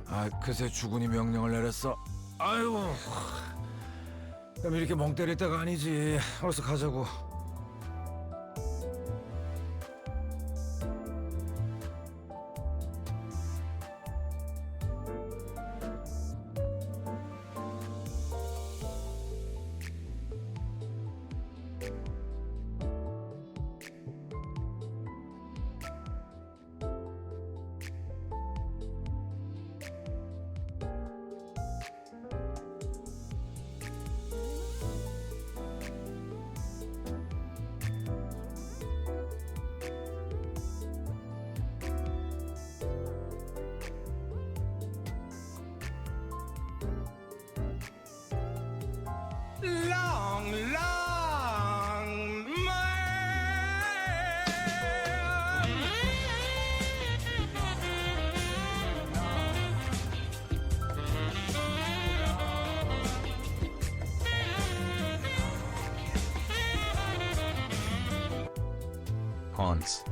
아, 그새 주군이 명령을 내렸어. 아이고, 이렇게 멍 때릴 때가 아니지. 어서 가자고. Pawns.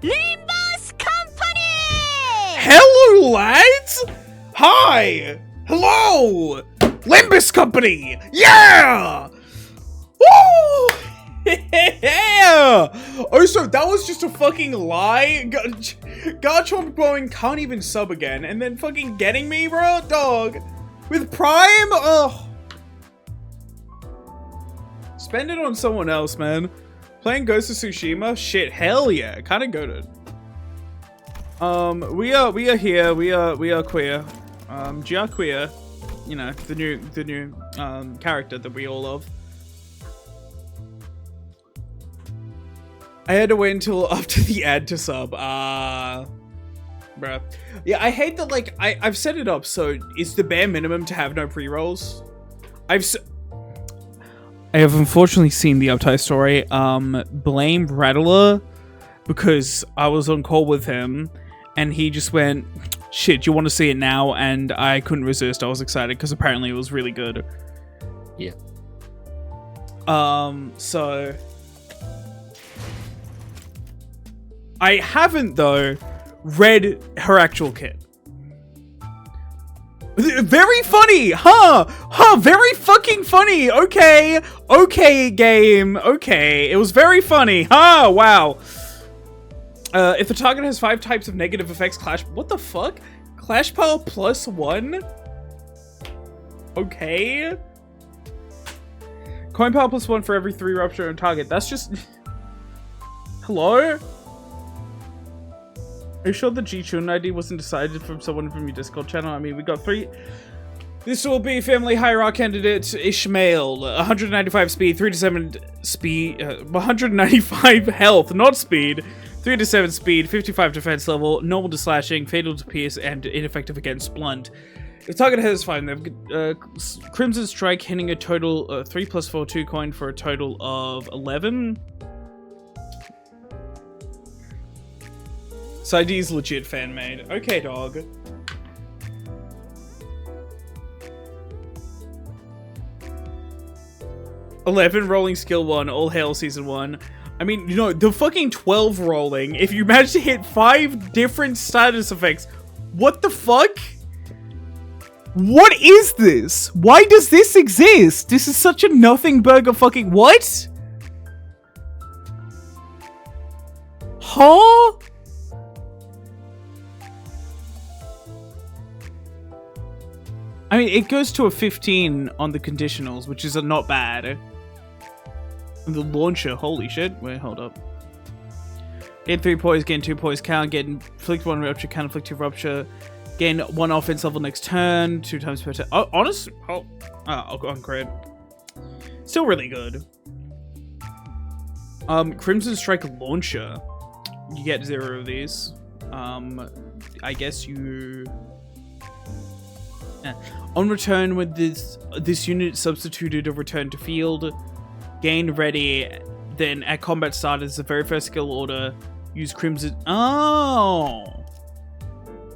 Limbus Company! Hello, lads! Hi! Hello! Limbus Company! Yeah! Woo! Yeah! Oh, so that was just a fucking lie? Garchomp going can't even sub again, and then fucking getting me, bro? Dog. With Prime? Oh. Spend it on someone else, man. Playing Ghost of Tsushima? Shit, hell yeah. Kinda goated. We are here. We are queer. GR queer. You know, the new character that we all love. I had to wait until after the ad to sub. Bruh. Yeah, I hate that, like, I've set it up so it's the bare minimum to have no pre-rolls. I have unfortunately seen the Uptie story. Blame Rattler because I was on call with him and he just went, shit, you want to see it now? And I couldn't resist. I was excited because apparently it was really good. Yeah. So I haven't, though, read her actual kit. Very funny, huh? Very fucking funny. Okay, game. Okay, it was very funny, huh? Wow. If the target has 5 types of negative effects, what the fuck? Clash power +1? Okay. Coin power +1 for every 3 rupture on target. That's just... Hello? Are you sure the G-Chun ID wasn't decided from someone from your Discord channel? I mean, we got 3... This will be family hierarch candidate Ishmael. 195 speed, 3 to 7 speed, 195 health, not speed. 3 to 7 speed, 55 defense level, normal to slashing, fatal to pierce, and ineffective against blunt. If target has 5, they've Crimson Strike hitting a total 3 + 4 2 coin for a total of 11. Sidey's legit fan made. Okay, dog. $11 rolling skill 1, all hail season 1. I mean, you know, the fucking 12 rolling, if you manage to hit 5 different status effects, what the fuck? What is this? Why does this exist? This is such a nothing burger fucking what? Huh? I mean, it goes to a 15 on the conditionals, which is not bad. The launcher, holy shit. Wait, hold up. Gain 3 poise, gain 2 poise count, gain inflict 1 rupture, count inflict 2 rupture, gain 1 offense level next turn, 2 times per turn. Oh, honest? Oh, on crit. Still really good. Crimson Strike launcher. You get 0 of these. I guess you... On return, when this unit substituted a return to field, gain ready, Then at combat start is the very first skill order. Use Crimson. Oh!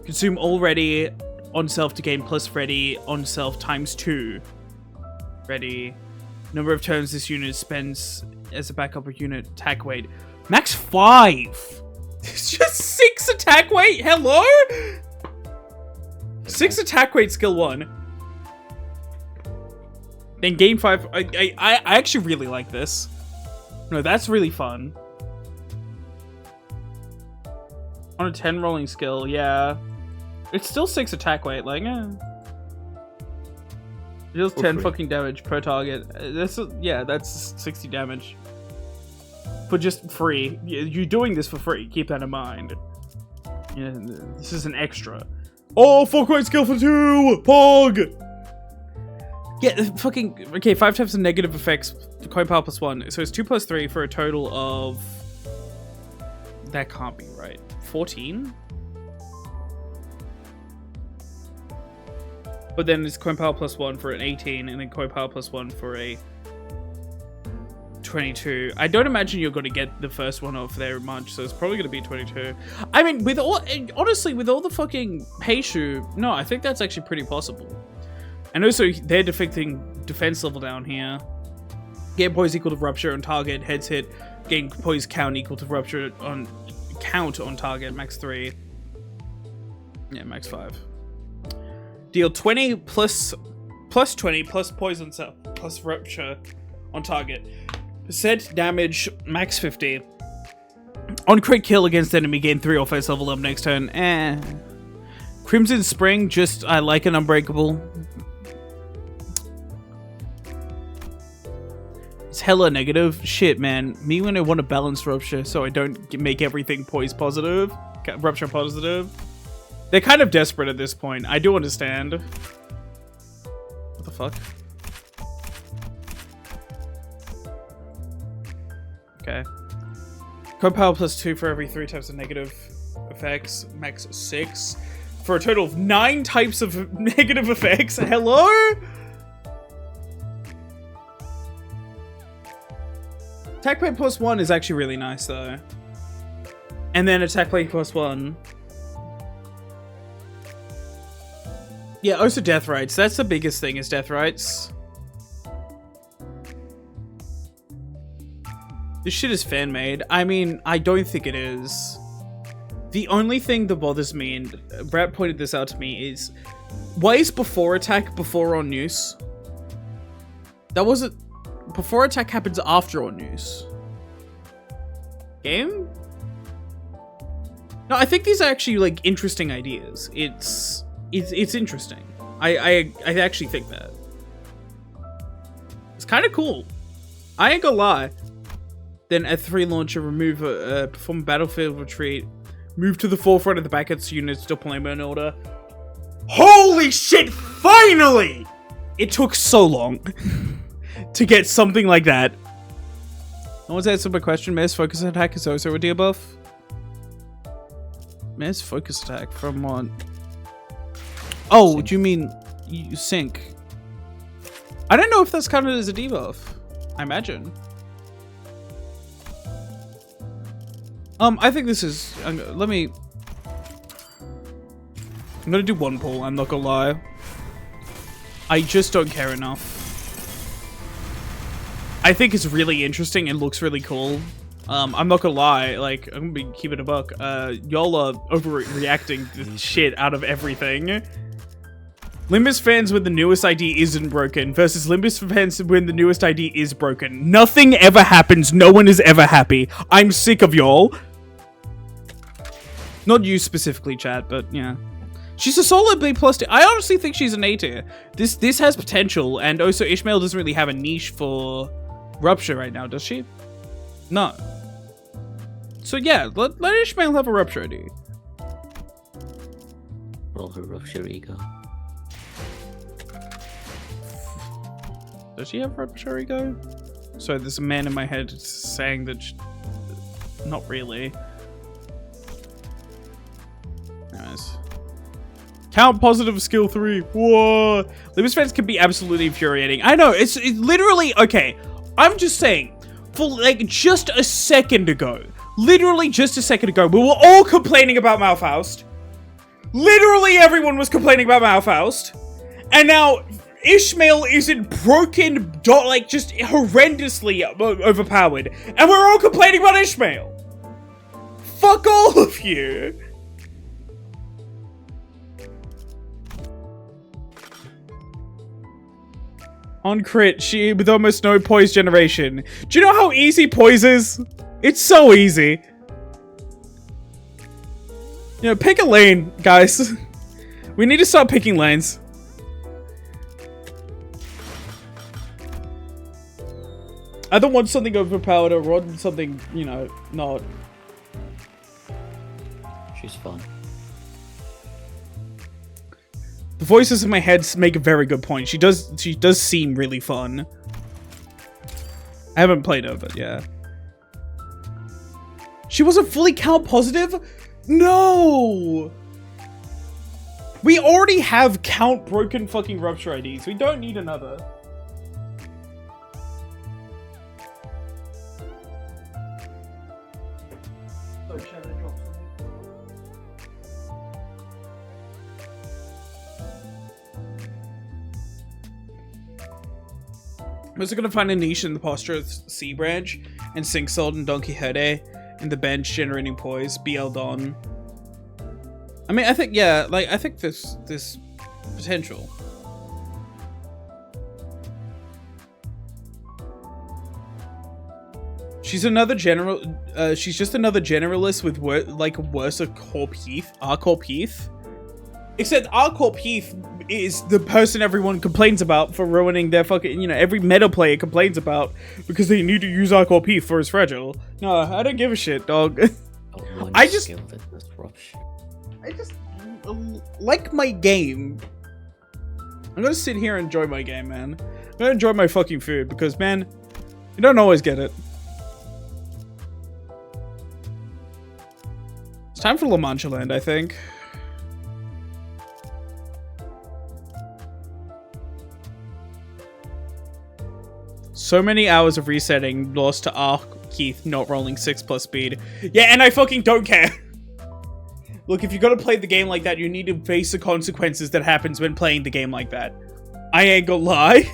Consume all ready on self to gain plus ready on self times 2. Ready. Number of turns this unit spends as a backup unit. Attack weight. Max 5! It's just 6 attack weight? Hello? 6 attack weight skill 1. Then gain 5. I actually really like this. No, that's really fun. On a 10 rolling skill, yeah. It's still 6 attack weight, like, deals 10 fucking damage per target. That's 60 damage. For just free. You're doing this for free, keep that in mind. Yeah, this is an extra. Oh, fuck weight skill for 2! Pog! Yeah, fucking... Okay, 5 types of negative effects. Coin power plus 1. So it's 2 plus 3 for a total of... That can't be right. 14? But then it's coin power plus 1 for an 18, and then coin power plus 1 for a 22. I don't imagine you're going to get the first one off there much, so it's probably going to be 22. I mean, with all... Honestly, with all the fucking Heishu, no, I think that's actually pretty possible. And also, they're defecting defense level down here. Gain poise equal to rupture on target. Heads hit. Gain poise count equal to rupture on count on target. Max 3. Yeah, max 5. Deal 20 plus 20 plus poison cell plus rupture on target. Percent damage. Max 50. On crit kill against enemy, gain 3 offense level up next turn. Crimson Spring. Just I like an unbreakable. It's hella negative. Shit, man. Me when I want to balance rupture so I don't make everything poise positive. Rupture positive. They're kind of desperate at this point. I do understand. What the fuck? Okay. Code power plus 2 for every 3 types of negative effects. Max 6. For a total of 9 types of negative effects. Hello? Attack plate plus 1 is actually really nice, though. And then attack plate plus 1. Yeah, also death rates. That's the biggest thing, is death rates. This shit is fan-made. I mean, I don't think it is. The only thing that bothers me, and Brad pointed this out to me, is... Why is before attack before on news? That wasn't... Before attack happens after on news. Game? No, I think these are actually, like, interesting ideas. It's interesting. I actually think that. It's kind of cool. I ain't gonna lie. Then at 3 launcher, remove perform a battlefield retreat. Move to the forefront of the backwards units deployment order. Holy shit! Finally! It took so long to get something like that. No one's answered my question. Mayor's focus attack is also a debuff. Mayor's focus attack from what? Oh, sync. Do you mean you sync? I don't know if that's counted as a debuff. I imagine. I think this is... I'm gonna do one pull, I'm not gonna lie. I just don't care enough. I think it's really interesting and looks really cool. I'm not gonna lie, like, I'm gonna keep it a buck. Y'all are overreacting the shit out of everything. Limbus fans when the newest ID isn't broken versus Limbus fans when the newest ID is broken. Nothing ever happens. No one is ever happy. I'm sick of y'all. Not you specifically, chat, but yeah. She's a solid B+. I honestly think she's an A tier. This has potential, and also Ishmael doesn't really have a niche for Rupture right now, does she? No. So yeah, let Ishmael have a Rupture ID. Roll her Rupture ego. Does she have Rupture ego? So there's a man in my head saying that not really. Anyways. Count positive skill 3. Whoa. Limbus fans can be absolutely infuriating. I know, it's literally, okay. I'm just saying, for like just a second ago, literally just a second ago, we were all complaining about Malfaust. Literally everyone was complaining about Malfaust. And now Ishmael isn't broken, like just horrendously overpowered. And we're all complaining about Ishmael. Fuck all of you. On crit, she with almost no poise generation. Do you know how easy poise is? It's so easy. You know, pick a lane, guys. We need to start picking lanes. I don't want something overpowered or want something, you know, not. She's fun. The voices in my head make a very good point. She does seem really fun. I haven't played her, but yeah. She wasn't fully count positive? No! We already have count broken fucking rupture IDs. We don't need another. I'm also gonna find a niche in the posture of Sea Branch and Sink Salt and Don Quixote in the bench generating poise, BL Don. I mean, I think, yeah, like, I think this potential. She's another general, she's just another generalist with worse Corp Heath, R-Corp Heath. Except R-Corp Heath is the person everyone complains about for ruining their fucking, you know, every meta player complains about because they need to use R-Corp Heath for his fragile. No, I don't give a shit, dog. I just like my game. I'm gonna sit here and enjoy my game, man. I'm gonna enjoy my fucking food because, man, you don't always get it. It's time for La Mancha Land, I think. So many hours of resetting lost to Keith not rolling 6+ speed. Yeah, and I fucking don't care. Look, if you're gonna play the game like that, you need to face the consequences that happens when playing the game like that. I ain't gonna lie.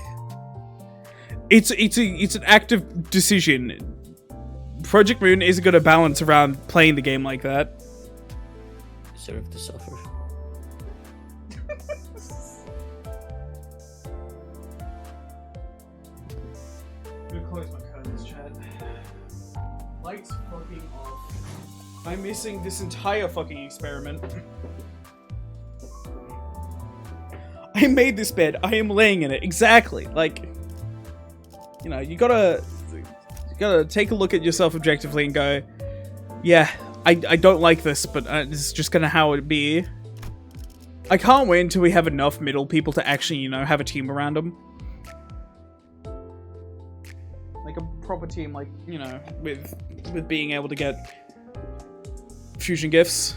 It's an active decision. Project Moon isn't gonna balance around playing the game like that. Deserve to suffer. Close my curtains, chat. Lights fucking off. I'm missing this entire fucking experiment. I made this bed. I am laying in it. Exactly. Like, you know, you gotta take a look at yourself objectively and go, yeah, I don't like this, but this is just gonna how it be. I can't wait until we have enough middle people to actually, you know, have a team around them. Like a proper team, like, you know, with being able to get fusion gifts.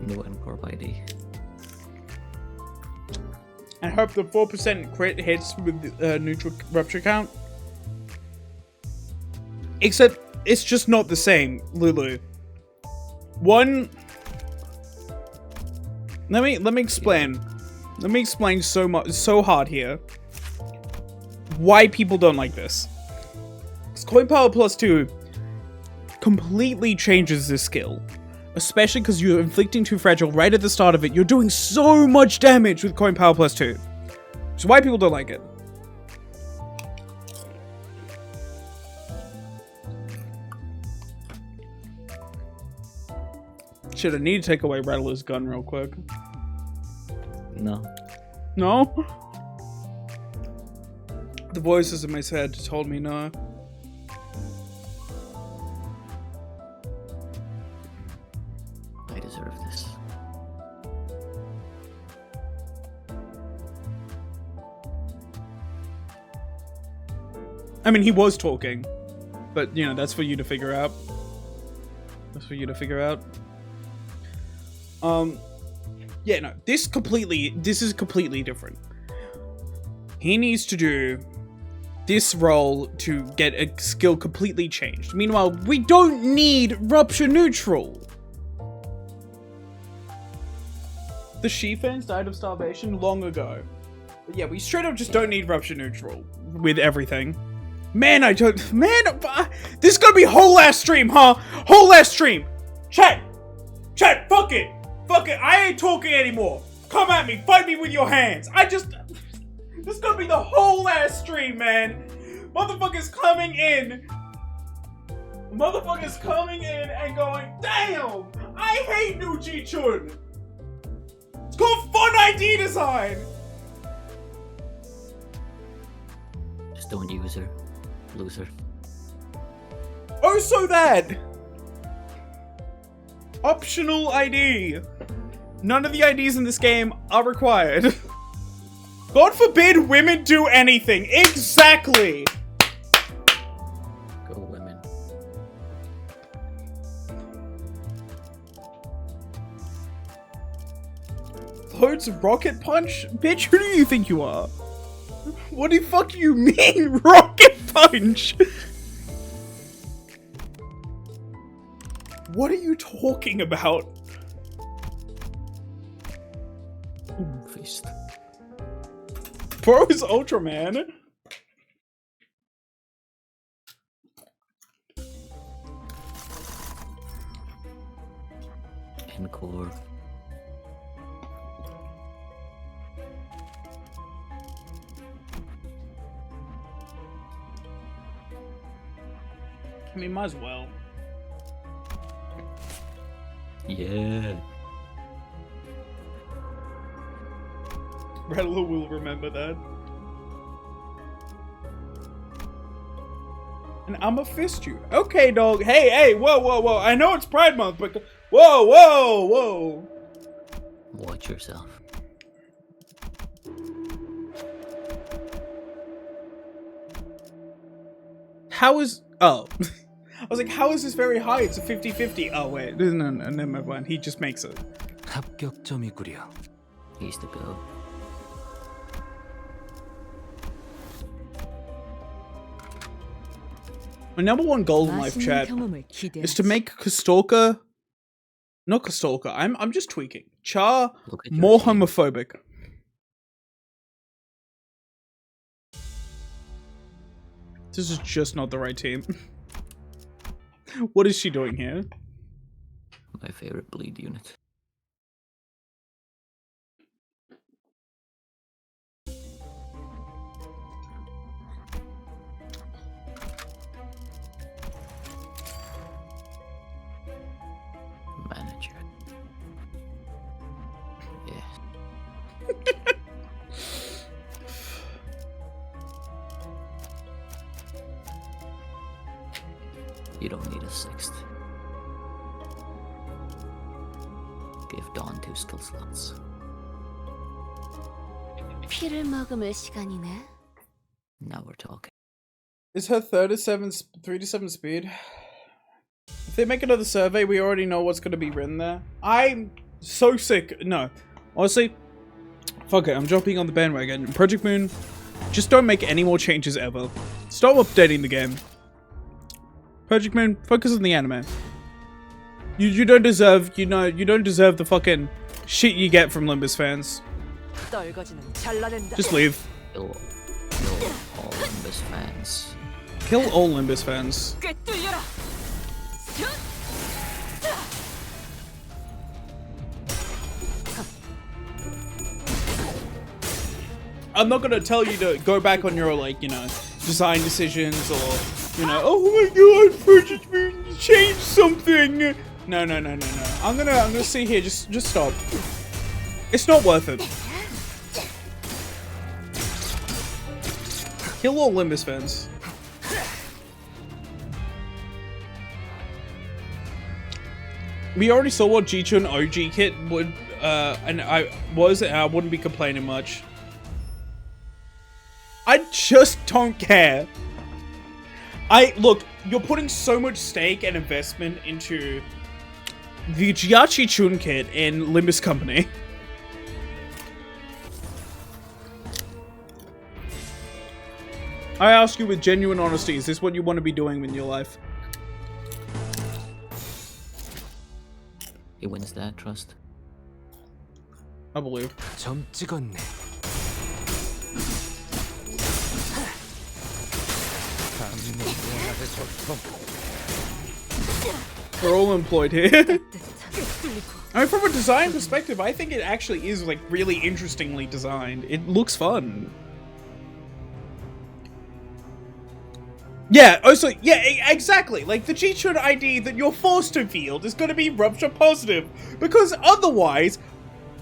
No Encore ID. I hope the 4% crit hits with neutral rupture count. Except it's just not the same, Lulu. One. Let me explain. Let me explain so hard here. Why people don't like this. Because Coin Power Plus 2 completely changes this skill. Especially because you're inflicting too fragile right at the start of it. You're doing so much damage with Coin Power Plus 2. So why people don't like it. Shit, I need to take away Rattler's gun real quick. No. No? The voices in my head told me no. I deserve this. I mean, he was talking. But, you know, that's for you to figure out. That's for you to figure out. Yeah, no, this is completely different. He needs to do this role to get a skill completely changed. Meanwhile, we don't need Rupture Neutral. The She-Fans died of starvation long ago. But yeah, we straight up just don't need Rupture Neutral with everything. Man, this is gonna be whole ass stream, huh? Whole ass stream. Chat, fuck it. I ain't talking anymore. Come at me, fight me with your hands. This is gonna be the whole ass stream, man. Motherfuckers coming in and going, damn, I hate new Ji-chun. It's called Fun ID Design. Just don't use her. Loser. Oh, so that. Optional ID. None of the IDs in this game are required. God forbid women do anything. Exactly. Go women. Loads of rocket punch? Bitch, who do you think you are? What the fuck do you mean, rocket punch? What are you talking about? Fist. Bro is Ultraman. Encore. I mean, might as well. Yeah. Rattler will remember that. And I'ma fist you. Okay, dog. Hey, whoa. I know it's Pride Month, but whoa. Watch yourself. How is... Oh. I was like, how is this very high? It's a 50-50. Oh, wait. No, never mind. He just makes it. 합격점이구려. He's the go. My number one goal in life, chat, is to make Kastorka... Not Kastorka. I'm just tweaking. Char more homophobic. This is just not the right team. What is she doing here? My favorite bleed unit. Manager. Yeah. You don't need a sixth. Give Dawn 2 skill slots. 피를 머금을 시간이네. Now we're talking. Is her 3 to 7 speed? If they make another survey, we already know what's going to be written there. I'm so sick. No. Honestly, fuck it. I'm jumping on the bandwagon. Project Moon, just don't make any more changes ever. Stop updating the game. Project Moon, focus on the anime. You don't deserve, you don't deserve the fucking shit you get from Limbus fans. Just leave. Kill all Limbus fans. Kill all Limbus fans. I'm not gonna tell you to go back on your, like, you know, design decisions or, you know, oh my god, Project Moon, change something. No. I'm gonna see here. Just stop. It's not worth it. Kill all Limbus fans. We already saw what Ji-chun OG kit would, and I wouldn't be complaining much. I just don't care. Look, you're putting so much stake and investment into the Jiachi Chun kit in Limbus Company. I ask you with genuine honesty, is this what you want to be doing in your life? He wins that trust. I believe. 점 찍었네. We're all employed here. I mean, from a design perspective, I think it actually is like really interestingly designed. It looks fun. Yeah, also, yeah, exactly. Like, the cheat ID that you're forced to field is going to be rupture positive. Because otherwise,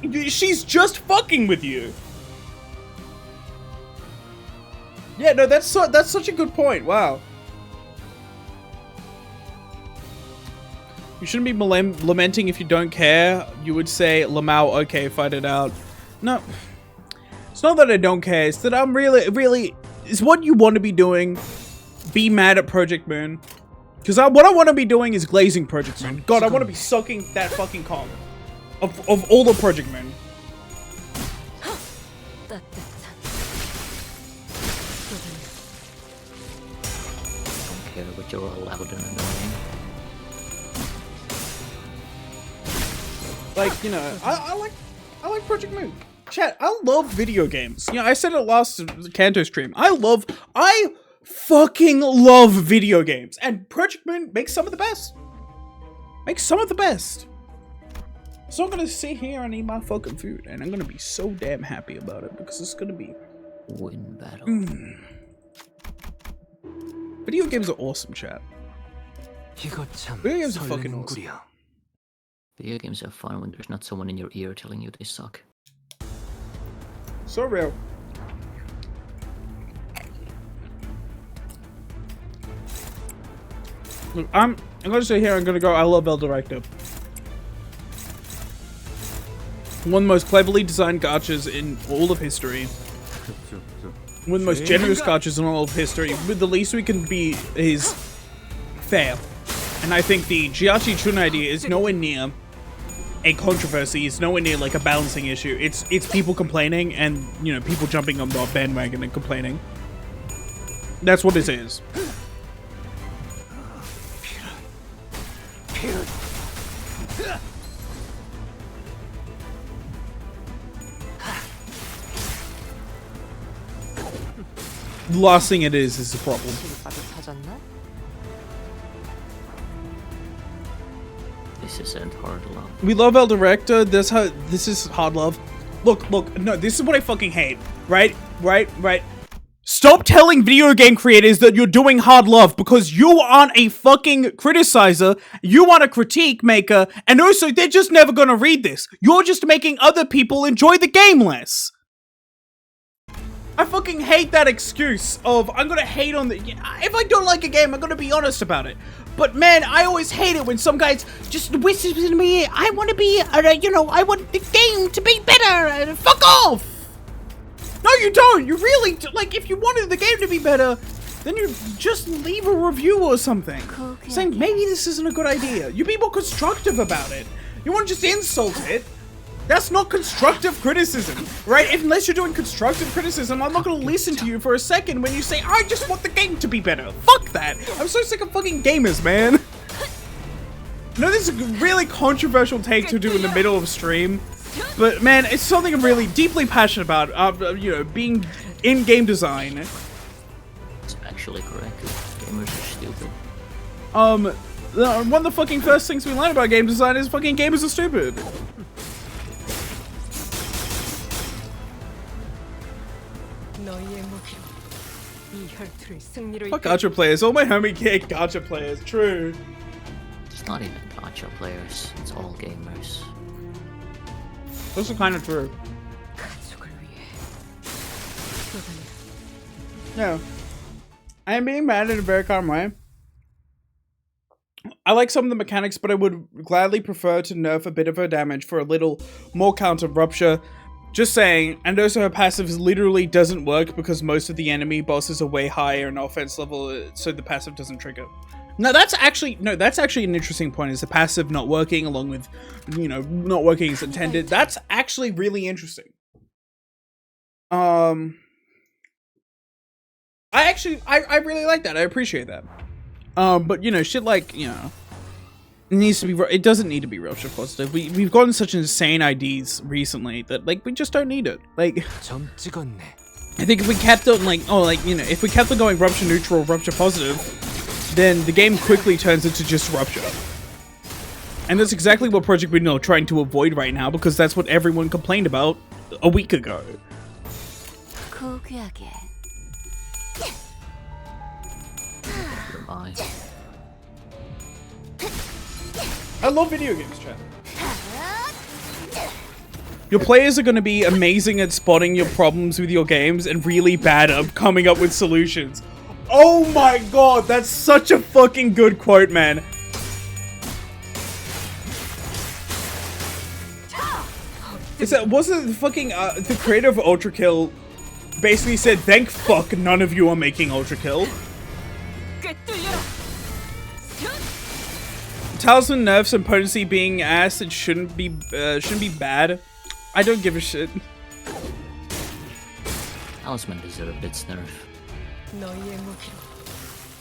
she's just fucking with you. Yeah, no, that's such a good point. Wow. You shouldn't be lamenting if you don't care. You would say, Lamau, okay, fight it out. No. It's not that I don't care. It's that I'm really... It's what you want to be doing. Be mad at Project Moon. Because what I want to be doing is glazing Project Moon. God, I want to be sucking that fucking cock. Of all the Project Moon. Don't care, but you're all loud and annoying. Like, you know, I like Project Moon. Chat, I love video games. You know, I said it last Kanto stream. I fucking love video games. And Project Moon makes some of the best. Makes some of the best. So I'm gonna sit here and eat my fucking food. And I'm gonna be so damn happy about it. Because it's gonna be... Win battle. Video games are awesome, chat. 이거 참 Video games are fucking awesome. 설레는구려. Video games are fun when there's not someone in your ear telling you they suck. So real. Look, I'm gonna sit here, I'm gonna go, I love El Director. One of the most cleverly designed gachas in all of history. One of the most generous gachas in all of history. With the least we can be is fair. And I think the Jiachi Chun idea is nowhere near a controversy. It's nowhere near like a balancing issue. It's people complaining and, you know, people jumping on the bandwagon and complaining. That's what this is. The last thing it is the problem. This isn't hard love. We love El Director. This is hard love. Look, no, this is what I fucking hate. Right. Stop telling video game creators that you're doing hard love because you aren't a fucking criticizer, you aren't a critique maker, and also they're just never gonna read this. You're just making other people enjoy the game less. I fucking hate that excuse of, I'm gonna hate on the... If I don't like a game, I'm gonna be honest about it. But man, I always hate it when some guys just whispers to me, I want to be, you know, I want the game to be better. Fuck off! No, you don't. You really, like, if you wanted the game to be better, then you just leave a review or something. Saying, maybe this isn't a good idea. You be more constructive about it. You want to just insult it. That's not constructive criticism, right? Unless you're doing constructive criticism, I'm not gonna listen to you for a second when you say, I just want the game to be better. Fuck that. I'm so sick of fucking gamers, man. No, this is a really controversial take to do in the middle of stream, but man, it's something I'm really deeply passionate about, you know, being in game design. It's actually correct. Gamers are stupid. One of the fucking first things we learn about game design is fucking gamers are stupid. Fuck gacha players. All my homie get gacha players. True. It's not even gacha players. It's all gamers. Those are kind of true. No. I am being mad in a very calm way. I like some of the mechanics, but I would gladly prefer to nerf a bit of her damage for a little more counter rupture. Just saying, and also her passive literally doesn't work because most of the enemy bosses are way higher in offense level, so the passive doesn't trigger. No, that's actually an interesting point, is the passive not working along with, you know, not working as intended. That's actually really interesting. I I really like that. I appreciate that. But you know, shit like, you know, it needs to be, it doesn't need to be rupture positive. We've gotten such insane IDs recently that like we just don't need it. Like, 점 찍었네. I think if we kept it like, oh, like, you know, if we kept it going rupture neutral, rupture positive, then the game quickly turns into just rupture. And that's exactly what Project Moon are trying to avoid right now, because that's what everyone complained about a week ago. 고귀하게. Goodbye. I love video games, chat. Your players are going to be amazing at spotting your problems with your games and really bad at coming up with solutions. Oh my god, that's such a fucking good quote, man. Wasn't the fucking, the creator of Ultra Kill basically said, thank fuck none of you are making Ultra Kill. Talisman nerfs and potency being ass, it shouldn't be bad. I don't give a shit. Talisman deserved its nerf.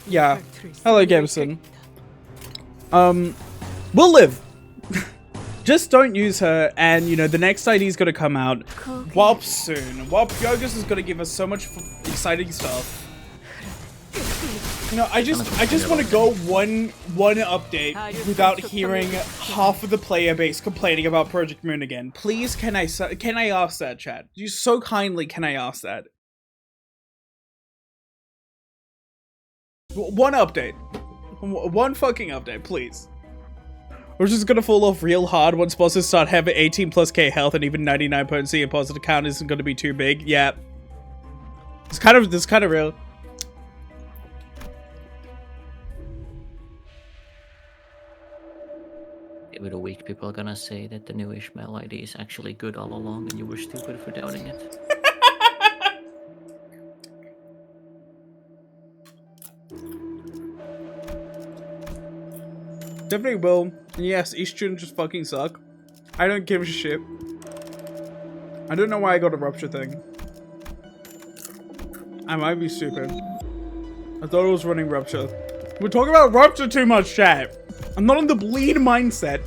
Yeah. Hello, Gameson. We'll live. Just don't use her, and you know the next ID's gonna come out. WAP soon. WAP Yogus is gonna give us so much exciting stuff. You know, I just want to go one update without hearing half of the player base complaining about Project Moon again. Please, can I ask that, chat? You so kindly, can I ask that? One update. One fucking update, please. We're just gonna fall off real hard once bosses start having 18+k health and even 99 potency and positive count isn't gonna be too big. Yeah. It's kind of real. Give it a week, people are gonna say that the new Ishmael ID is actually good all along and you were stupid for doubting it. Definitely will. Yes, East students just fucking suck. I don't give a shit. I don't know why I got a rupture thing. I might be stupid. I thought it was running rupture. We're talking about rupture too much, chat. I'm not in the bleed mindset.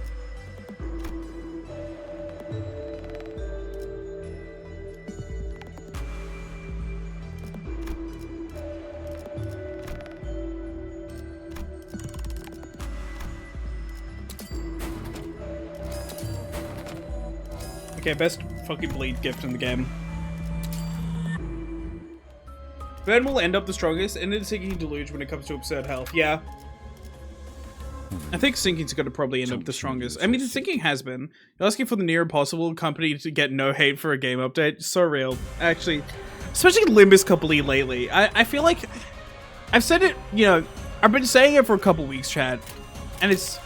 Okay, best fucking bleed gift in the game. Burn will end up the strongest, and it's Sinking Deluge when it comes to absurd health. Yeah. I think Sinking's gonna probably end up the strongest. I mean, Sinking has been. You're asking for the near impossible company to get no hate for a game update. So real. Actually, especially Limbus couple lately. I feel like I've said it, you know, I've been saying it for a couple weeks, chat. And it's,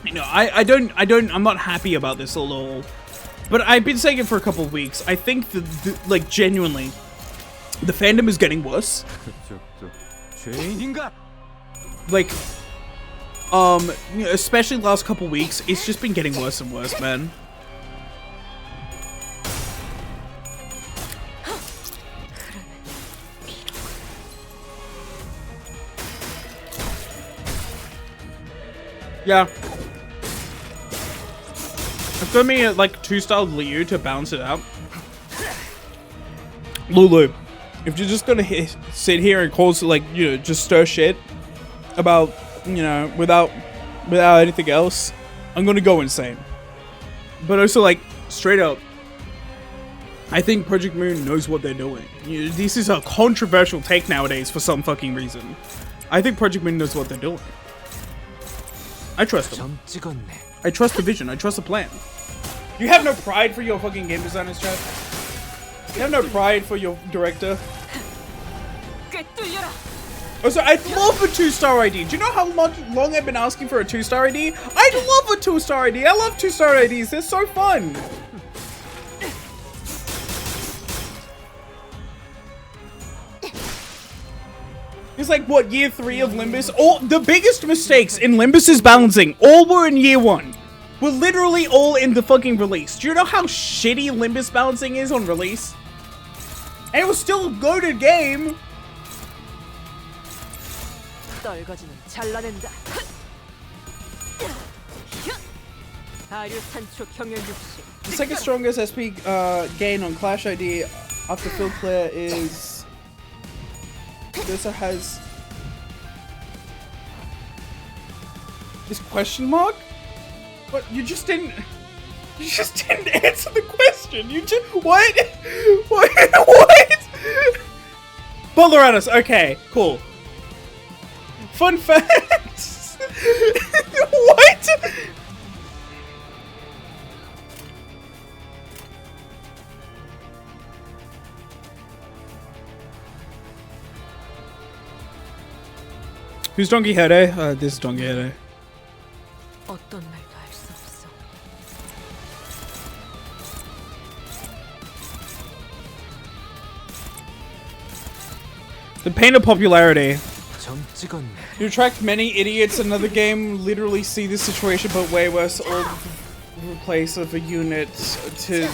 you know, I'm not happy about this at all. But I've been saying it for a couple of weeks. I think like, genuinely, the fandom is getting worse. Like, you know, especially the last couple weeks, it's just been getting worse and worse, man. Yeah. I've got me like 2-star Liu to balance it out. Lulu, if you're just gonna sit here and cause, like, you know, just stir shit about, you know, without anything else, I'm gonna go insane. But also, like, straight up, I think Project Moon knows what they're doing. You know, this is a controversial take nowadays for some fucking reason. I think Project Moon knows what they're doing. I trust them. 점 찍었네. I trust the vision. I trust the plan. You have no pride for your fucking game designers, chat? You have no pride for your director? Also, I'd love a 2-star ID. Do you know how long I've been asking for a 2-star ID? I'd love a 2-star ID. I love 2-star IDs. They're so fun. It's like, what, year 3 of Limbus? All the biggest mistakes in Limbus's balancing all were in year 1. We're literally all in the fucking release. Do you know how shitty Limbus balancing is on release? And it was still a goated game. 떨거지는 잘라낸다. 아류 산초 경연 60. The second strongest SP gain on Clash ID after field clear is. It also has this question mark. But you just didn't answer the question. You just what? What? Boloranos. Okay, cool. Fun facts. What? Who's Donkey Hede? This is Donkey Hede. 어떤 말도 할 수 없어. The pain of popularity. 점 찍었네. You attract many idiots. Another game literally see this situation, but way worse. All replace of a unit to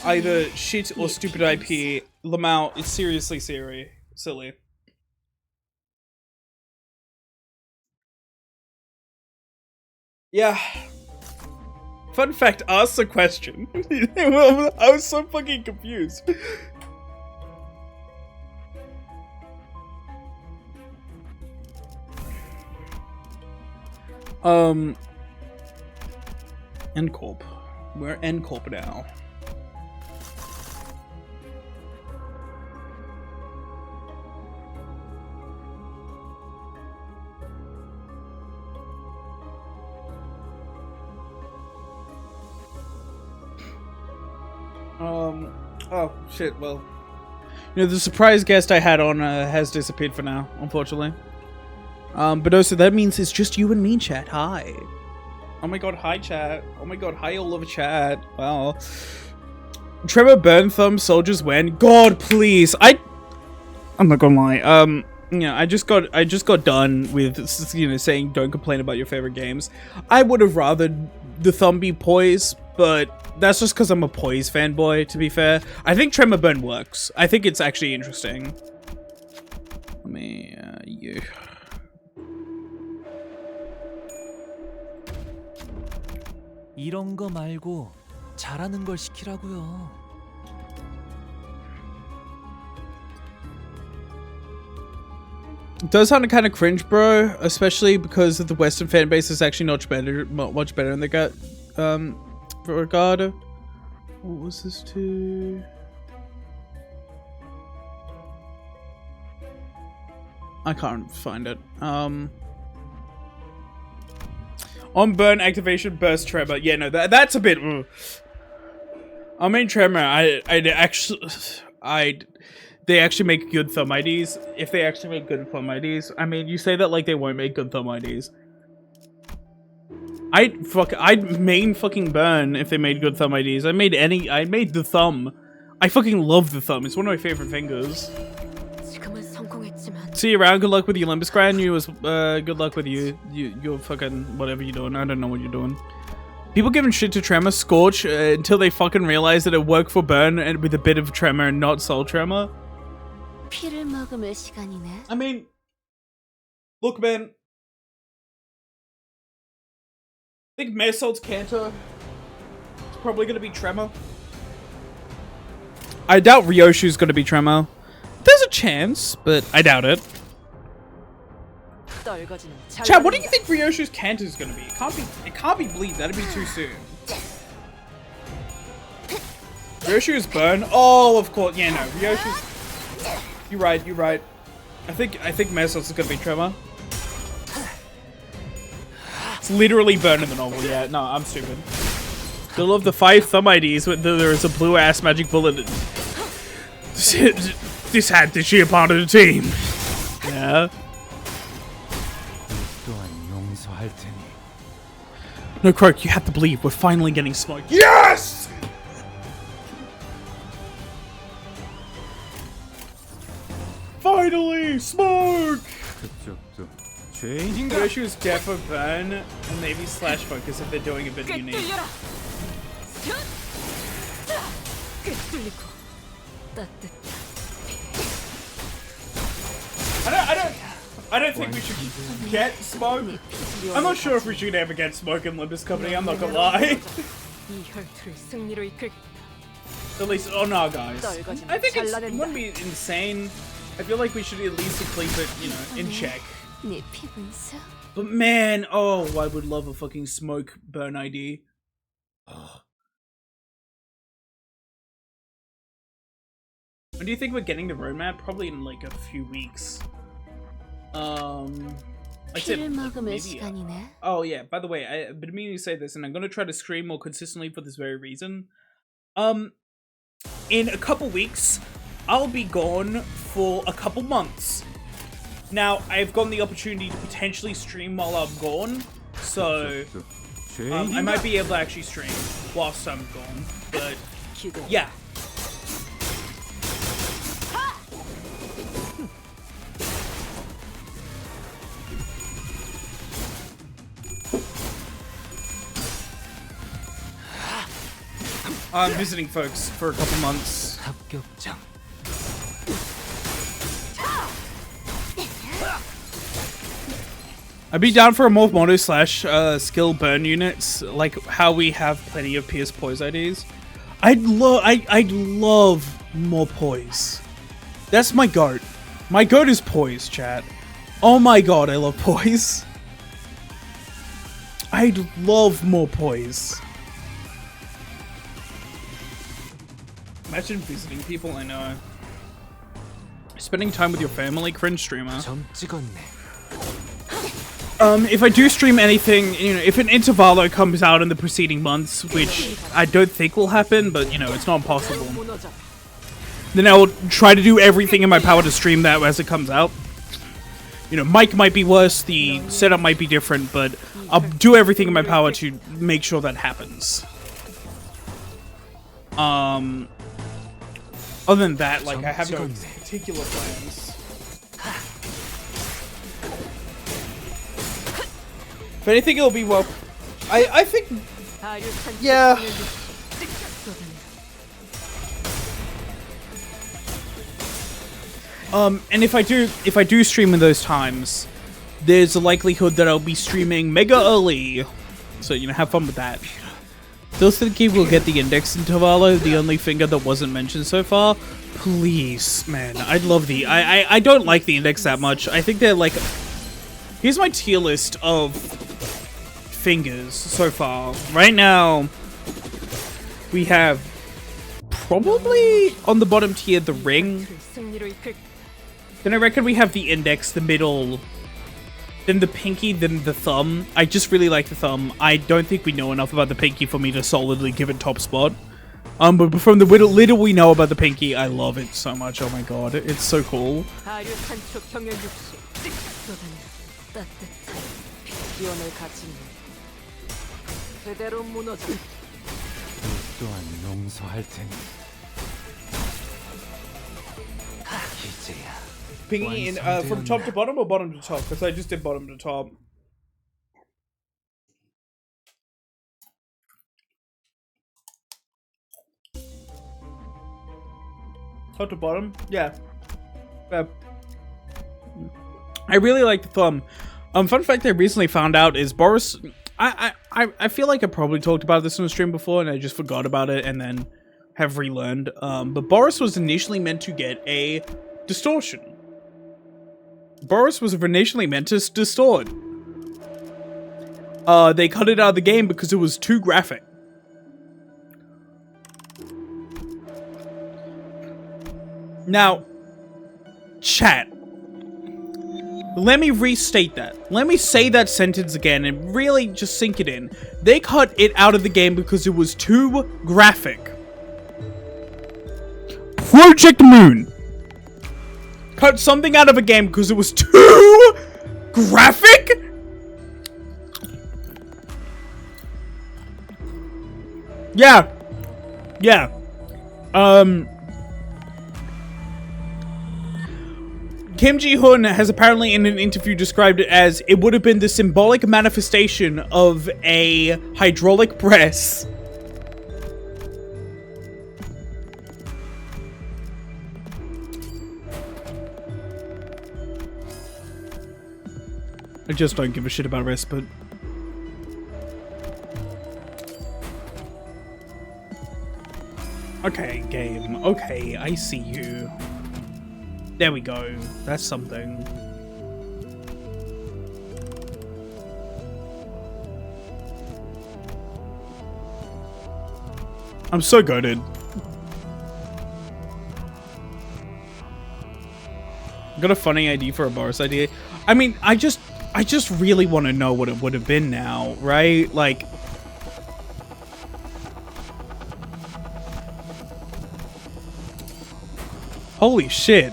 either shit or stupid IP. Lamau is seriously silly. Yeah. Fun fact, ask the question. I was so fucking confused. N-Corp. We're N-Corp now. Oh shit, well. You know, the surprise guest I had on has disappeared for now, unfortunately. But also that means it's just you and me, chat. Hi. Oh my god, hi chat. Oh my god, hi all over chat. Wow. Tremor, burn thumb, soldiers when. God, please. I'm not gonna lie. Yeah, I just got done with, you know, saying don't complain about your favorite games. I would have rather the thumb be poise, but that's just because I'm a poise fanboy, to be fair. I think Tremor Burn works. I think it's actually interesting. Let me, you. 이런 거 말고 잘하는 걸 시키라고요. It does sound kind of cringe, bro, especially because the Western fan base is actually much better in the regard. What was this to? I can't find it. On burn activation burst tremor. Yeah, no, that's a bit. I mean, tremor. They actually make good thumb IDs. If they actually make good thumb IDs, I mean, you say that like they won't make good thumb IDs. I'd main fucking burn if they made good thumb IDs. I made the thumb. I fucking love the thumb. It's one of my favorite fingers. See you around. Good luck with your Limbus grind. You as good luck with you're fucking whatever you're doing. I don't know what you're doing. People giving shit to Tremor Scorch until they fucking realize that it worked for burn and with a bit of tremor and not soul tremor. I mean, look, man. I think Mesol's Cantor is probably going to be Tremor. I doubt Ryoshu's going to be Tremor. There's a chance, but I doubt it. Chad, what do you think Ryoshu's Cantor is going to be? It can't be Bleed. That'd be too soon. Ryoshu's Burn. Oh, of course. Yeah, no. Ryoshu's. You're right. I think Mesos is going to be Tremor. It's literally Burn in the novel. Yeah, no, I'm stupid. Still love the 5 thumb IDs when there is a blue ass magic bullet. This had to be a part of the team. Yeah. No, Croak, you have to believe we're finally getting smoked. Yes! Finally! Smoke! The issue is Defo Burn and maybe Slash Focus if they're doing a bit unique. I don't think we should get smoke. I'm not sure if we should ever get smoke in Limbus Company, I'm not gonna lie. 이 혈투를 승리로 이끌. At least on our guys. I think it wouldn't be insane. I feel like we should at least keep it, you know, in check. 네 피분수. But man, oh, I would love a fucking smoke burn ID. When do you think we're getting the roadmap? Probably in like a few weeks. I said 피를 먹으면 maybe. 시간이네. Oh yeah. By the way, I've been meaning to say this, and I'm gonna try to stream more consistently for this very reason. In a couple weeks, I'll be gone for a couple months. Now, I've gotten the opportunity to potentially stream while I'm gone, so I might be able to actually stream whilst I'm gone. But yeah. I'm visiting folks for a couple months. 합격장. I'd be down for a more mono slash skill burn units, like how we have plenty of PS Poise IDs. I'd love more Poise. That's my goat. My goat is Poise, chat. Oh my god, I love Poise. I'd love more Poise. Imagine visiting people I know. Spending time with your family, cringe streamer. 점 찍었네. If I do stream anything, you know, if an Intervalo comes out in the preceding months, which I don't think will happen, but, you know, it's not impossible, 무너져. then I will try to do everything in my power to stream that as it comes out. You know, mic might be worse, the setup might be different, but I'll do everything in my power to make sure that happens. Other than that, like, I have no particular plans. If anything, it'll be well. I think. Yeah. And if I do stream in those times, there's a likelihood that I'll be streaming mega early. So, you know, have fun with that. Those thinking we'll get the index intervalo, the only finger that wasn't mentioned so far. Please, man, I'd love the. I don't like the index that much. I think they're like. Here's my tier list of fingers so far. Right now, we have probably on the bottom tier the ring. Then I reckon we have the index, the middle, then the pinky, then the thumb. I just really like the thumb. I don't think we know enough about the pinky for me to solidly give it top spot. But from the little we know about the pinky, I love it so much. Oh my god, it's so cool. 기원을 가진 그대로 무너져. 또한 용서할 테니. 이제야. Pinky in from top to bottom or bottom to top? Because I just did bottom to top. Top to bottom? Yeah. I really like the thumb. Fun fact I recently found out is Boris. I feel like I probably talked about this in a stream before and I just forgot about it and then have relearned. But Boris was initially meant to get a distortion. Boris was initially meant to distort. They cut it out of the game because it was too graphic. Now, chat. Let me restate that. Let me say that sentence again and really just sink it in. They cut it out of the game because it was too graphic. Project Moon cut something out of a game because it was too graphic? Yeah. Yeah. Kim Ji-hoon has apparently in an interview described it as it would have been the symbolic manifestation of a hydraulic press. I just don't give a shit about respite. Okay, game. Okay, I see you. There we go. That's something. I'm so goated. Got a funny idea for a Boris idea. I mean, I just really want to know what it would have been now, right? Like, holy shit.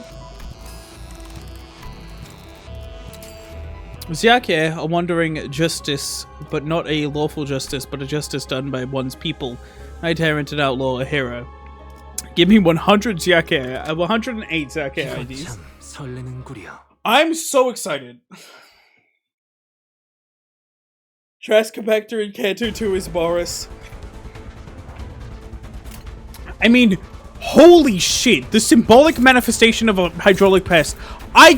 Zyake are wondering justice, but not a lawful justice, but a justice done by one's people. I tyrant and outlaw a hero. Give me 100 Zyake, 108 Zyake 이거 IDs. 참 설레는구려. I'm so excited. Trash Compactor in Kanto 2 is Boris. I mean, holy shit, the symbolic manifestation of a hydraulic pest. I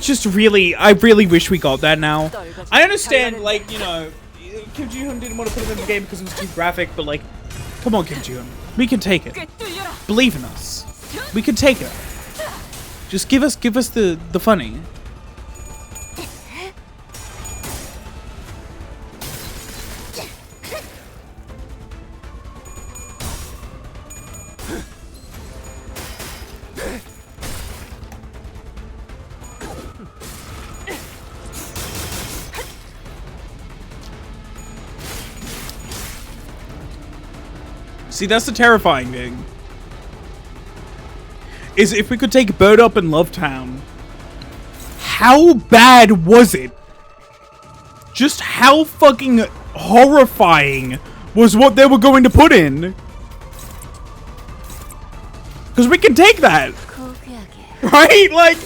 really wish we got that now. I understand, like, you know, Kim Ji-hoon didn't want to put it in the game because it was too graphic, but like, come on, Kim Ji-hoon. We can take it. Believe in us. We can take it. Just give us the funny. See, that's the terrifying thing. Is if we could take Bird Up and Love Town. How bad was it? Just how fucking horrifying was what they were going to put in? Because we can take that. Right? Like,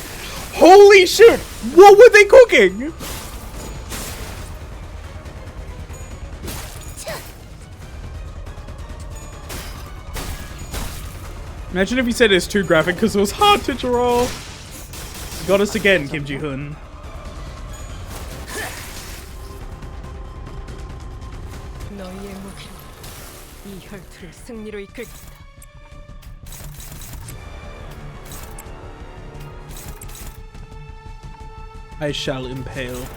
holy shit. What were they cooking? Imagine if he said it's too graphic because it was hard to draw. Got us again, Kim Ji-hoon. 너희의 목표는 이 혈투를 승리로 이끌겠다. I shall impale.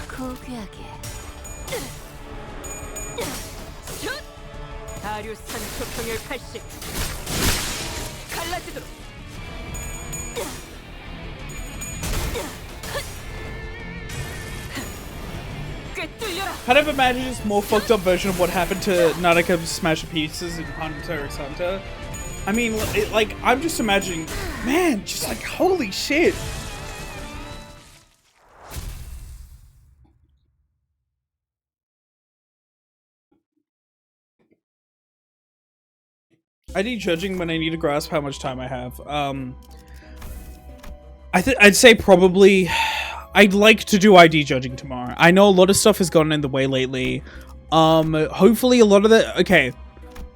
고귀하게. 다류산 표평열 80 갈라지도록. 꿰뚫려라. Kind of imagine this more fucked up version of what happened to Naraka Smash to Pieces in Hunter x Hunter. I mean, like, I'm just imagining, man, just like, holy shit. I need judging when I need to grasp how much time I have. I'd say probably I'd like to do ID judging tomorrow. I know a lot of stuff has gotten in the way lately. Hopefully a lot of the okay.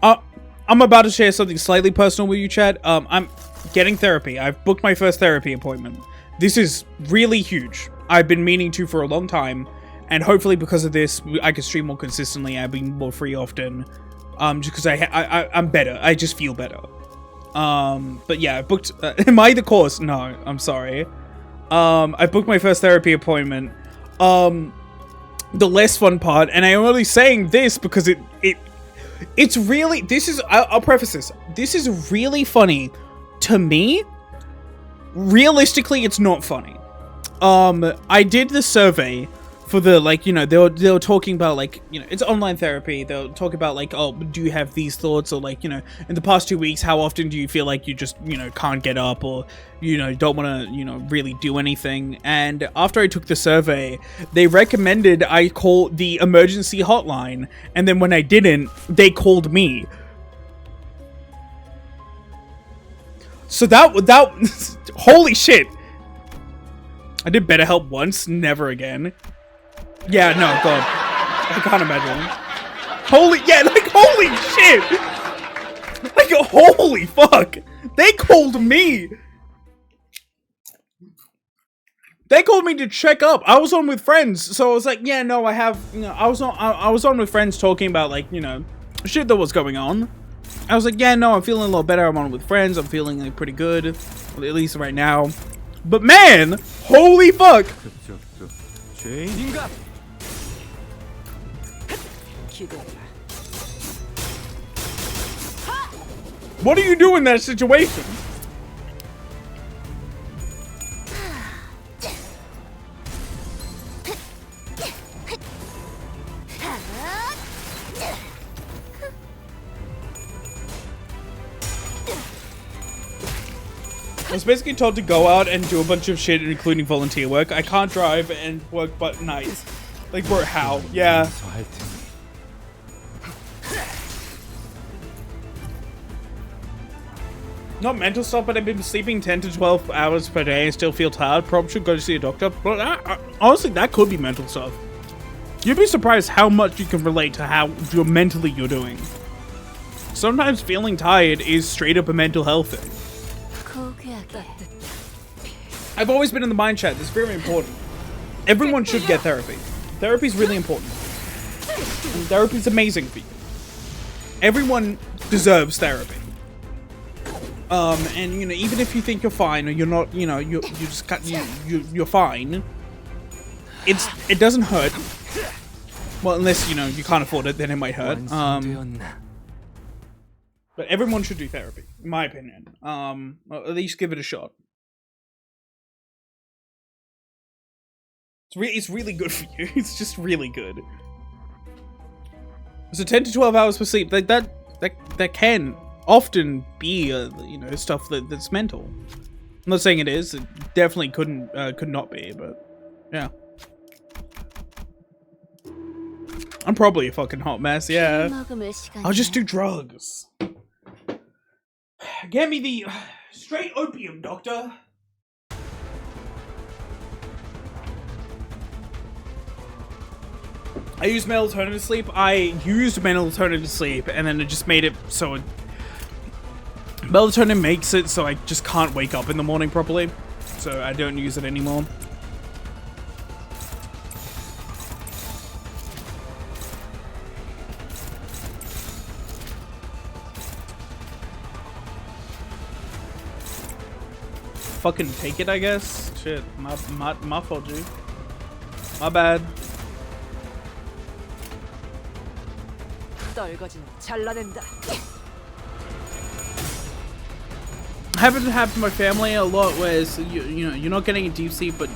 I'm about to share something slightly personal with you, chat. I'm getting therapy. I've booked my first therapy appointment. This is really huge. I've been meaning to for a long time, and hopefully because of this, I can stream more consistently. I've been more free often. Just because I'm better. I just feel better. But yeah, I booked. Am I the cause? No, I'm sorry. I booked my first therapy appointment. The less fun part, and I'm only saying this because it's really. This is. I'll preface this. This is really funny to me. Realistically, it's not funny. I did the survey. For the, like, you know, they were talking about, like, you know, it's online therapy. They'll talk about, like, oh, do you have these thoughts? Or, like, you know, in the past 2 weeks, how often do you feel like you just, you know, can't get up or, you know, don't want to, you know, really do anything? And after I took the survey, they recommended I call the emergency hotline. And then when I didn't, they called me. So that holy shit. I did BetterHelp once, never again. Yeah, no, God. I can't imagine. Holy shit! Like, holy fuck! They called me! They called me to check up. I was on with friends, so I was like, yeah, no, I have, you know, I was on with friends talking about, like, you know, shit that was going on. I was like, yeah, no, I'm feeling a little better. I'm on with friends. I'm feeling like pretty good, at least right now. But man, holy fuck! 그쪽도 죄인인가? 기대해라. What do you do in that situation? I was basically told to go out and do a bunch of shit, including volunteer work. I can't drive and work but nights. Like, bro, how? Yeah. 용서할 테니. Not mental stuff, but I've been sleeping 10 to 12 hours per day and still feel tired. Probably should go to see a doctor. But honestly, that could be mental stuff. You'd be surprised how much you can relate to how mentally you're doing. Sometimes feeling tired is straight up a mental health thing. 고귀하게. I've always been in the mind chat. It's very important. Everyone should get therapy. Therapy is really important. And therapy is amazing for you. Everyone deserves therapy. And you know, even if you think you're fine or you're not, you know, you just got you're fine. It doesn't hurt. Well, unless you know you can't afford it, then it might hurt. 완성되었나? But everyone should do therapy, in my opinion. Or at least give it a shot. It's really good for you. It's just really good. So 10 to 12 hours for sleep, that can often be, you know, stuff that's mental. I'm not saying it is. It definitely could not be, but yeah. I'm probably a fucking hot mess. Yeah. 먹음을 시간이네. I'll just do drugs. Get me the straight opium, doctor. I used melatonin to sleep. I used melatonin to sleep, and then it just made it so melatonin makes it so I just can't wake up in the morning properly. So I don't use it anymore. Fucking take it, I guess. Shit, my fault, dude. My bad. 떨거지는 잘라낸다. Happens to happen to my family a lot, where it's, you know, you're not getting a deep sleep, but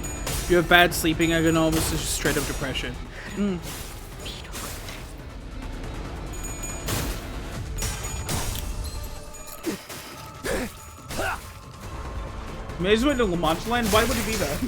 you have bad sleeping. I can almost just straight up depression. Maybe he's went to Limbussing Land. Why would he be there?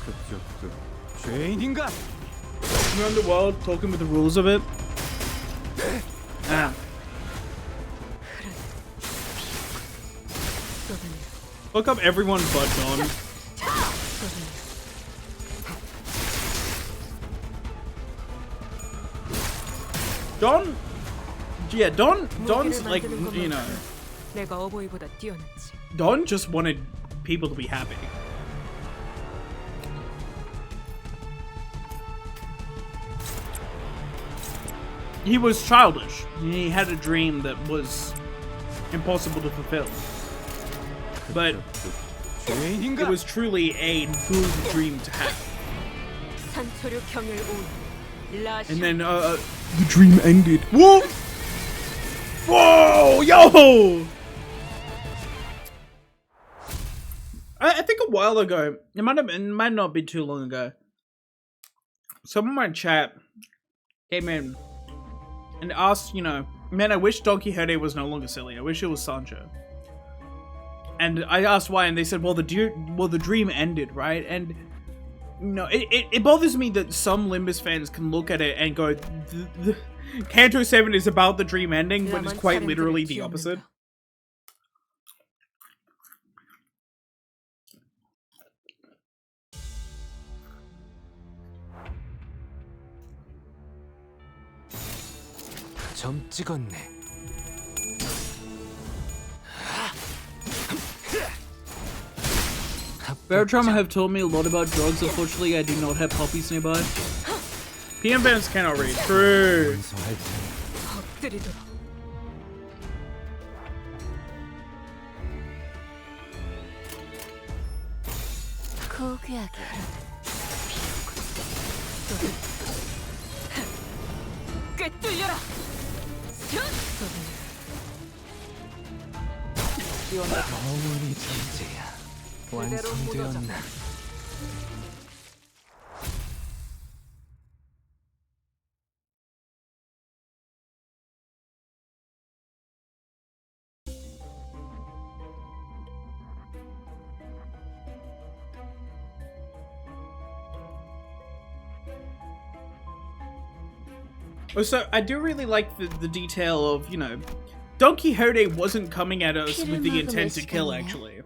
그쪽도 죄인인가? Around the world, talking with the rules of it. Ah. Fuck up everyone but Don. Don? Yeah, Don's like, you know, 내가 어버이보다 뛰어났지. Don just wanted people to be happy. He was childish. He had a dream that was impossible to fulfill. But it was truly a good dream to have. 산초류 경을 온 라시. And then the dream ended. Whoa! Whoa! Yo! I think a while ago, it might not be too long ago, someone in my chat came in and asked, you know, man, I wish Don Quixote was no longer silly. I wish it was Sancho. And I asked why, and they said, well, the dream ended, right? And you know, it bothers me that some Limbus fans can look at it and go, Canto 7 is about the dream ending, but it's 라만 quite 살인들을 literally the opposite. 기억난다. 점 찍었네. Barotrauma have taught me a lot about drugs. Unfortunately, I do not have puppies nearby. PM fans cannot read. True. 완성할 테니 엎드리도록. 고귀하게 꿰뚫려라. 영원히 존재야. 완성되었나? Also, I do really like the detail of, you know, Don Quixote wasn't coming at us with the intent to kill, actually.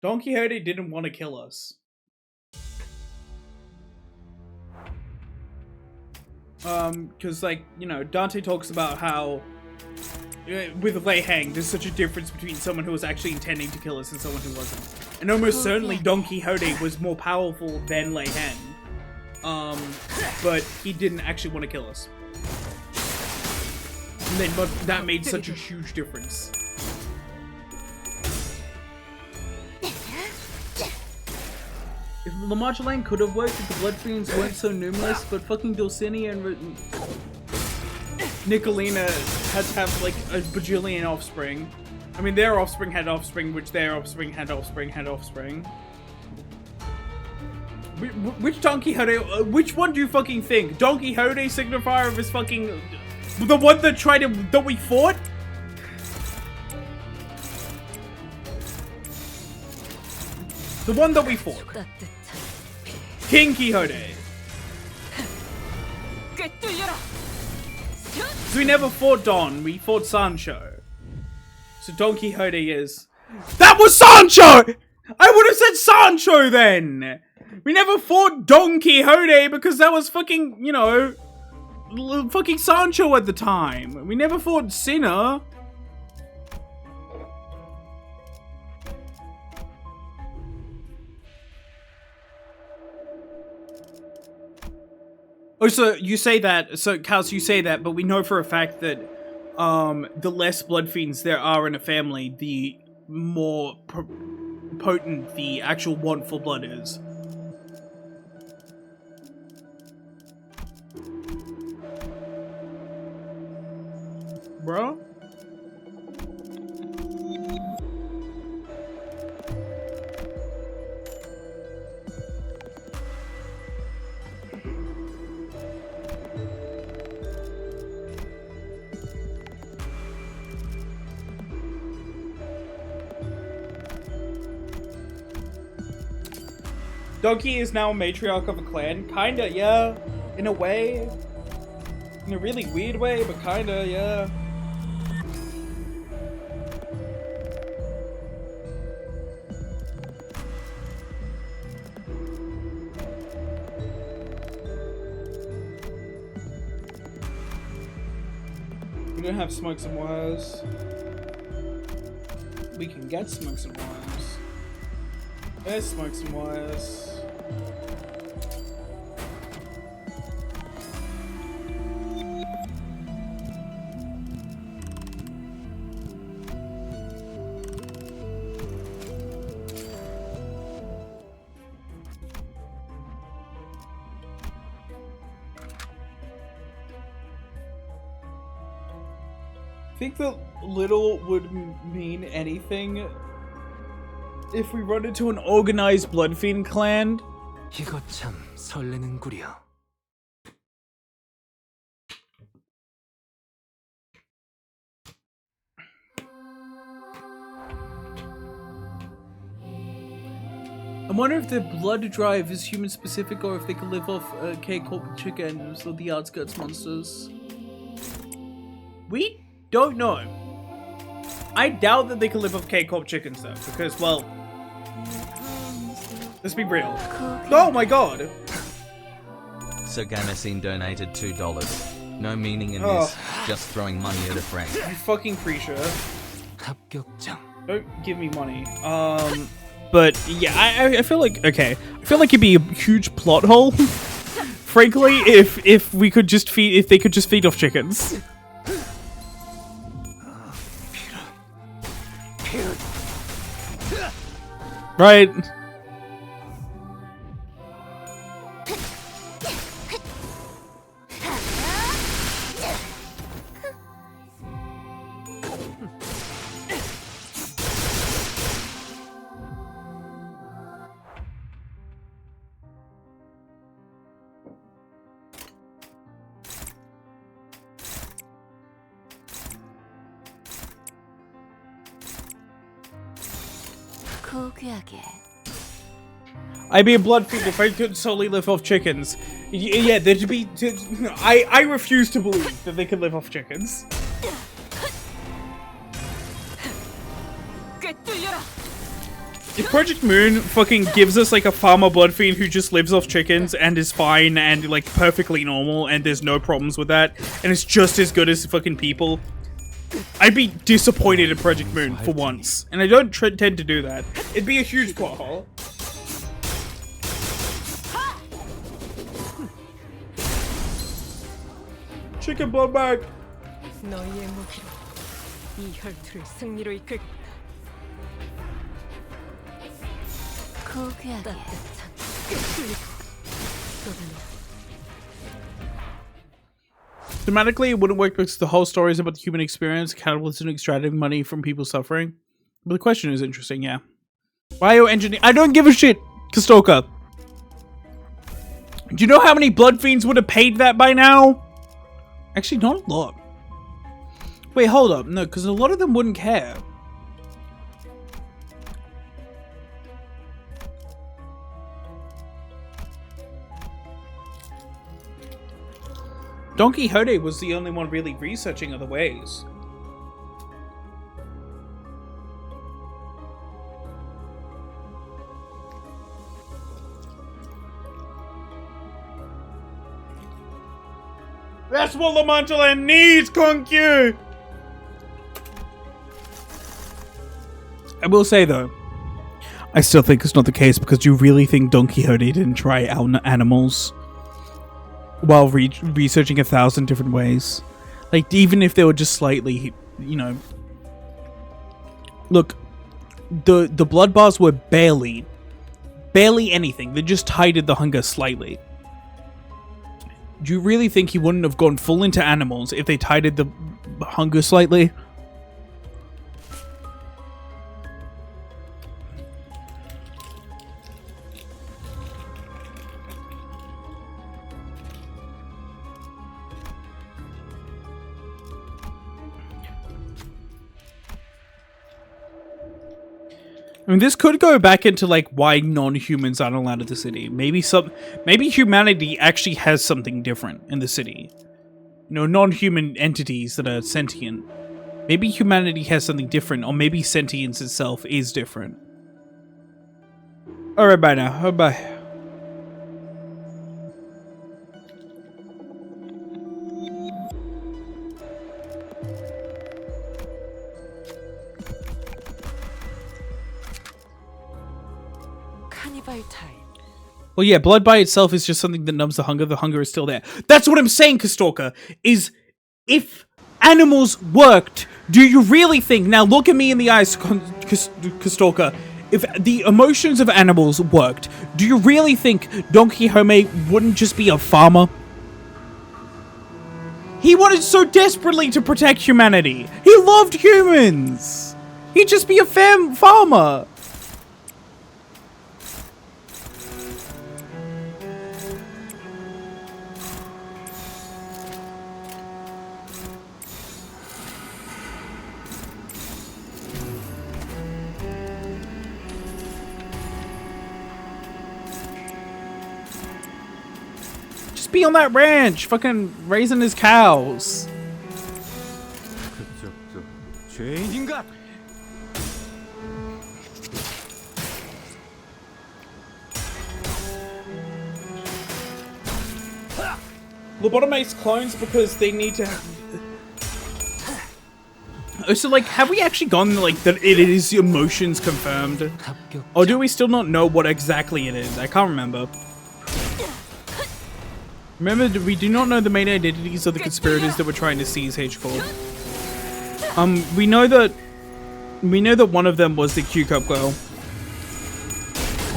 Don Quixote didn't want to kill us. Because, like, you know, Dante talks about how, with Lei Hang, there's such a difference between someone who was actually intending to kill us and someone who wasn't. And almost certainly Don Quixote was more powerful than Lei Hang. But he didn't actually want to kill us. And then, but that made such a huge difference. If La Marjolaine could have worked if the Blood Fiends weren't so numerous, but fucking Dulcinea and Nicolina had to have like a bajillion offspring. I mean, their offspring had offspring, which their offspring had offspring had offspring. Which Don Quixote? Which one do you fucking think? Don Quixote, signifier of his fucking... The one that tried to... that we fought? The one that we fought. 따뜻한 King Quixote. 꿰뚫려라. So we never fought Don, we fought Sancho. So Don Quixote is... That was Sancho! I would have said Sancho then! We never fought Don Quixote because that was fucking, you know, fucking Sancho at the time. We never fought Cinna. Oh, so you say that, so Kaos, you say that, but we know for a fact that the less blood fiends there are in a family, the more potent the actual want for blood is. Bro? Donkey is now a matriarch of a clan. Kinda, yeah. In a way. In a really weird way, but kinda, yeah. We don't have smokes and wires. We can get smokes and wires. There's smokes and wires. Think that little would mean anything if we run into an organized blood fiend clan. 이거 참 설레는구려. I wonder if the blood drive is human specific or if they can live off K-Corp chickens or the outskirts monsters. We don't know. I doubt that they can live off K-Corp chickens though, because, well, let's be real. Oh my god! So Gamasine donated $2. No meaning in this, just throwing money at a friend. I'm fucking pretty sure. 합격점. Don't give me money. But yeah, I feel like, okay. I feel like it'd be a huge plot hole. Frankly, if we could just feed, if they could just feed off chickens. Right. 고귀하게. I'd be a blood fiend if I could solely live off chickens. Yeah, there'd be. I refuse to believe that they could live off chickens. 꿰뚫려라. If Project Moon fucking gives us like a farmer blood fiend who just lives off chickens and is fine and like perfectly normal and there's no problems with that and it's just as good as fucking people, I'd be disappointed in Project Moon for once. And I don't tend to do that. It'd be a huge plot hole. Chicken blood bag. 너희의 무기로 이 혈투를 승리로 이끌. 고귀하게. 따뜻한 꿰뚫리고 쏟아내. Thematically, it wouldn't work because the whole story is about the human experience, cannibalism, extracting money from people suffering. But the question is interesting, yeah. Bioengineering. I don't give a shit, Kostoka. Do you know how many blood fiends would have paid that by now? Actually, not a lot. Wait, hold up. No, because a lot of them wouldn't care. Don Quixote was the only one really researching other ways. That's what Lamantaland needs, Konkyu! I will say though, I still think it's not the case because do you really think Don Quixote didn't try out animals while researching 1,000 different ways? Like, even if they were just slightly, you know... Look, the blood bars were barely anything. They just tided the hunger slightly. Do you really think he wouldn't have gone full into animals if they tided the hunger slightly? I mean, this could go back into like why non-humans aren't allowed in the city. Maybe humanity actually has something different in the city. You know, non-human entities that are sentient. Maybe humanity has something different, or maybe sentience itself is different. Alright, bye now. Oh, bye. 카니발 타임. Well, yeah, blood by itself is just something that numbs the hunger. The hunger is still there. That's what I'm saying, Kastorka, is if animals worked, do you really think, now look at me in the eyes, Kastorka, if the emotions of animals worked, do you really think Don Quixote wouldn't just be a farmer? He wanted so desperately to protect humanity. He loved humans. He'd just be a farmer. just be on that ranch, fucking raising his cows. 죄인인가? Lobotomates clones because they need to. So, like, have we actually gone like that? It is emotions confirmed, 합격. or do we still not know what exactly it is? I can't remember. Remember, we do not know the main identities of the conspirators that were trying to seize H-Corp. We know that one of them was the Q-Corp girl.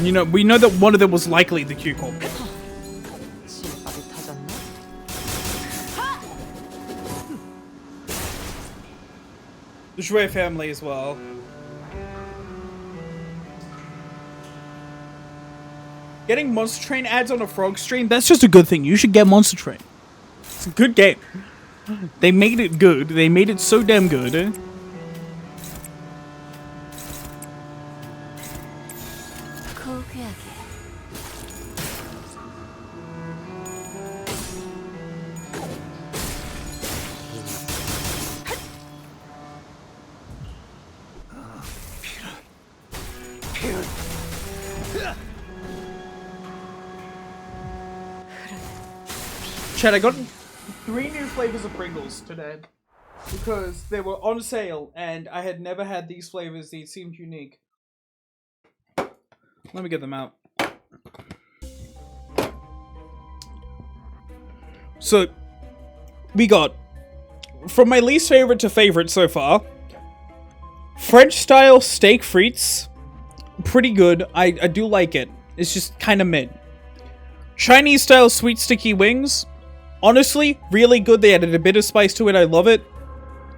You know, we know that one of them was likely the Q-Corp. 씨밥이 터졌나? The Jouet family as well. Getting Monster Train ads on a Frog stream, that's just a good thing. You should get Monster Train. It's a good game. They made it good. They made it so damn good. 고귀하게 Chad, I got 3 new flavors of Pringles today because they were on sale and I had never had these flavors. They seemed unique. Let me get them out. So, we got, from my least favorite to favorite so far, French style steak frites. Pretty good. I do like it. It's just kind of mid. Chinese style sweet sticky wings. Honestly, really good. They added a bit of spice to it. I love it.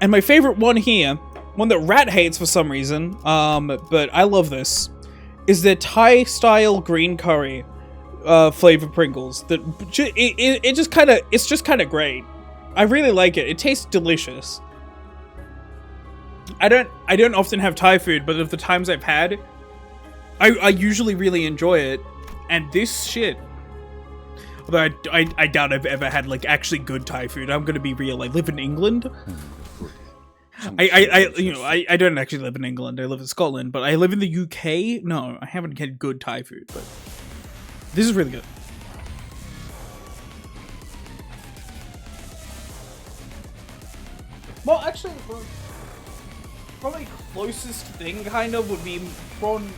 And my favorite one here, one that Rat hates for some reason, but I love this, is the Thai style green curry flavored Pringles. That it's just kind of great. I really like it. It tastes delicious. I don't often have Thai food, but of the times I've had, I usually really enjoy it. And this shit. Although I doubt I've ever had like actually good Thai food. I'm gonna be real. I live in England. I don't actually live in England. I live in Scotland, but I live in the UK. No, I haven't had good Thai food, but this is really good. Well, actually, probably closest thing kind of would be prawn.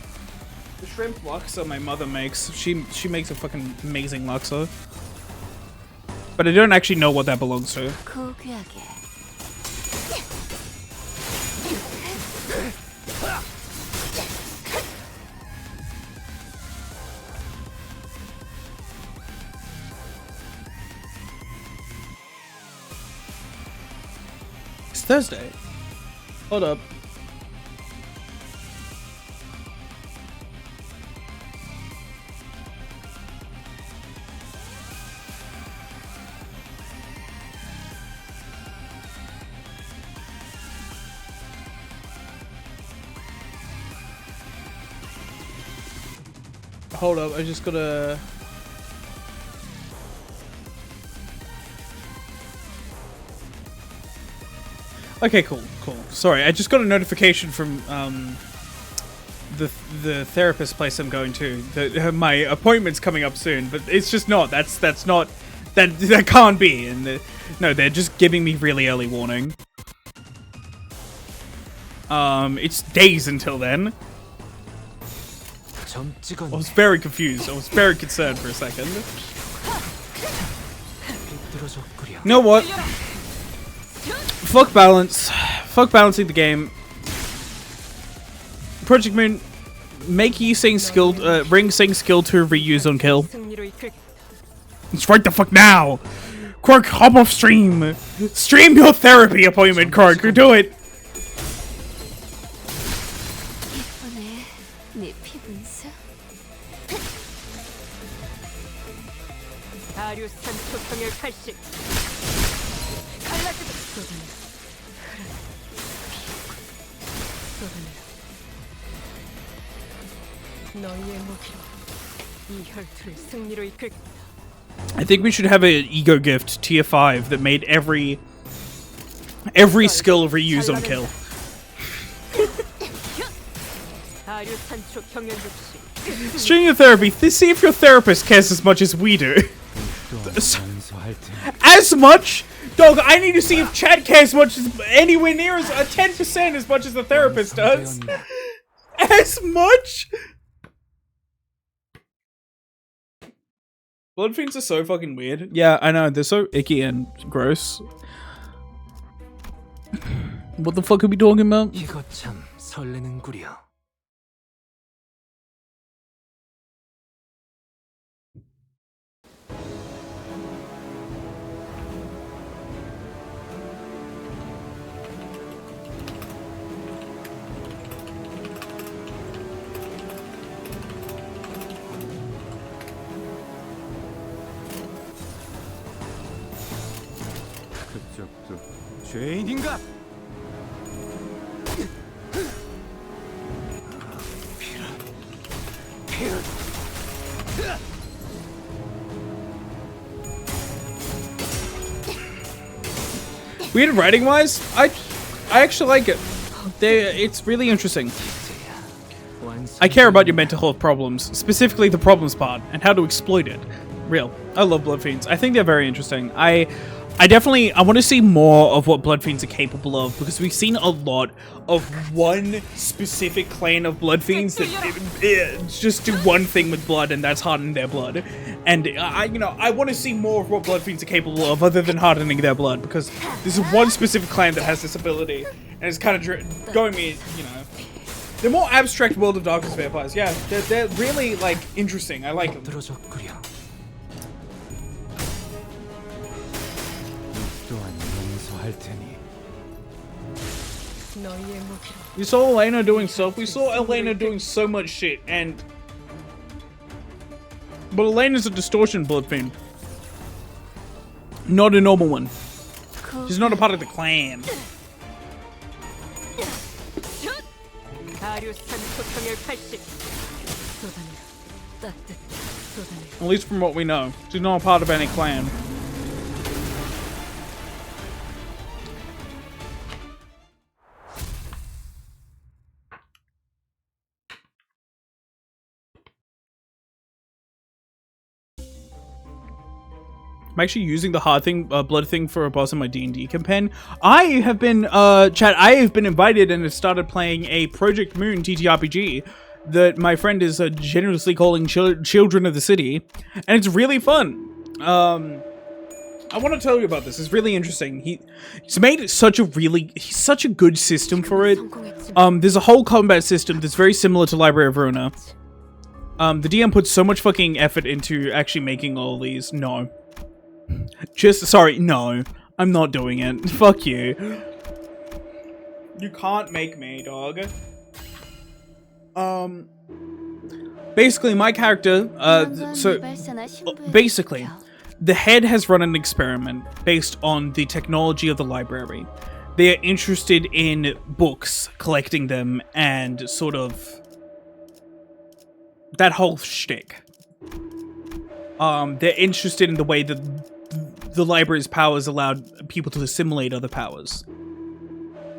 The shrimp laksa my mother makes. She makes a fucking amazing laksa. But I don't actually know what that belongs to. 고귀하게 It's Thursday. Hold up. Hold up, I just gotta... Okay, cool. Sorry, I just got a notification from the therapist place I'm going to. My appointment's coming up soon, but it's just not. That's not. That can't be. And no, they're just giving me really early warning. It's days until then. 점 I 찍었네. was very confused. I was very concerned for a second. 삐뚤어졌구려. You know what? Fuck balance. Fuck balancing the game. Project Moon, make you sing skill, Ring sing skill to reuse on kill. 승리로 이끌 It's right the fuck now! Quark, hop off stream! Stream your therapy appointment, Quark, do it! 이번에 네 피분수 다류산 초성의 칼식 갈라지듯 쏟아내 흐르는 쏟아내라 너희의 무기로 이 혈투를 승리로 이끌겠다 I think we should have an ego gift tier 5 that made every skill reuse on kill. String of therapy. See if your therapist cares as much as we do. As much? Dog, I need to see if Chad cares much as anywhere near as 10% as much as the therapist does. As much? Blood fiends are so fucking weird. Yeah, I know. They're so icky and gross. What the fuck are we talking about? 이거 참 설레는구려. 그쪽도 죄인인가? Weird writing wise, I actually like it. It's really interesting. I care about your mental health problems, specifically the problems part, and how to exploit it. Real. I love Blood Fiends. I think they're very interesting. I want to see more of what Blood Fiends are capable of, because we've seen a lot of one specific clan of Blood Fiends that just do one thing with blood, and that's harden their blood. And I want to see more of what Blood Fiends are capable of, other than hardening their blood, because this is one specific clan that has this ability, and it's kind of going me, they're more abstract World of Darkness vampires. Yeah, they're really, like, interesting. I like them. 들어졌구려. 또한 용서할 테니. We saw Elena doing stuff. We saw Elena doing so much shit, but Elena's a distortion Blood Fiend. Not a normal one. She's not a part of the clan. At least from what we know. She's not a part of any clan. I'm actually using the hard thing, blood thing for a boss in my D&D campaign. I have been, chat, I have been invited and have started playing a Project Moon TTRPG that my friend is generously calling Children of the City, and it's really fun. I want to tell you about this. It's really interesting. He's made such a good system for it. There's a whole combat system that's very similar to Library of Ruina. The DM put so much fucking effort into actually making all these. No. Sorry, no. I'm not doing it. Fuck you. You can't make me, dog. Basically, my character, basically, the head has run an experiment based on the technology of the library. They are interested in books, collecting them, and sort of that whole shtick. They're interested in the way that the library's powers allowed people to assimilate other powers.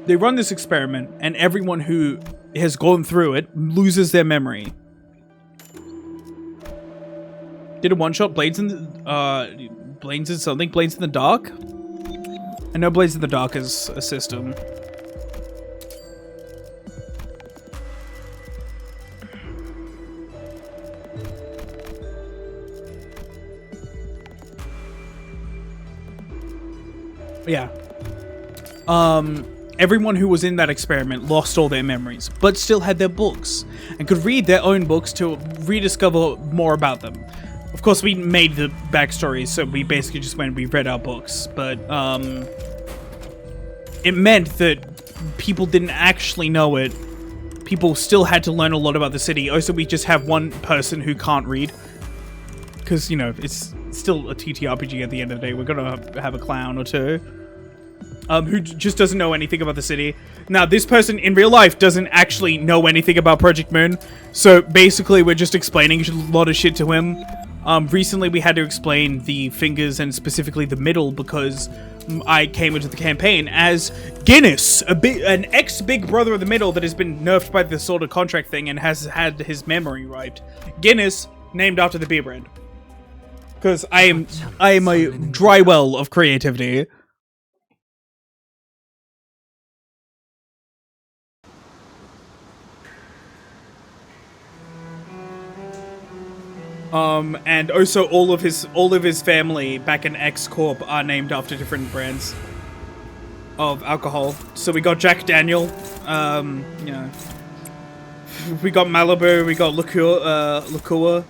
They run this experiment, and everyone who has gone through it loses their memory. Did a one-shot Blades in the, Blades in something? Blades in the Dark? I know Blades in the Dark is a system. Yeah. Everyone who was in that experiment lost all their memories, but still had their books, and could read their own books to rediscover more about them. Of course, we made the backstory, so we basically just went and we read our books, but, it meant that people didn't actually know it. People still had to learn a lot about the city. Also, we just have one person who can't read. Because, it's still a TTRPG at the end of the day. We're gonna have a clown or two. Who just doesn't know anything about the city. Now, this person in real life doesn't actually know anything about Project Moon. So, basically, we're just explaining a lot of shit to him. Recently we had to explain the fingers and specifically the middle because I came into the campaign as Guinness, an ex-big brother of the middle that has been nerfed by the sort of contract thing and has had his memory wiped. Guinness, named after the beer brand. Because I am a dry well of creativity. And also all of his family back in X Corp are named after different brands of alcohol. So we got Jack Daniel, you know, we got Malibu, we got Liqueur.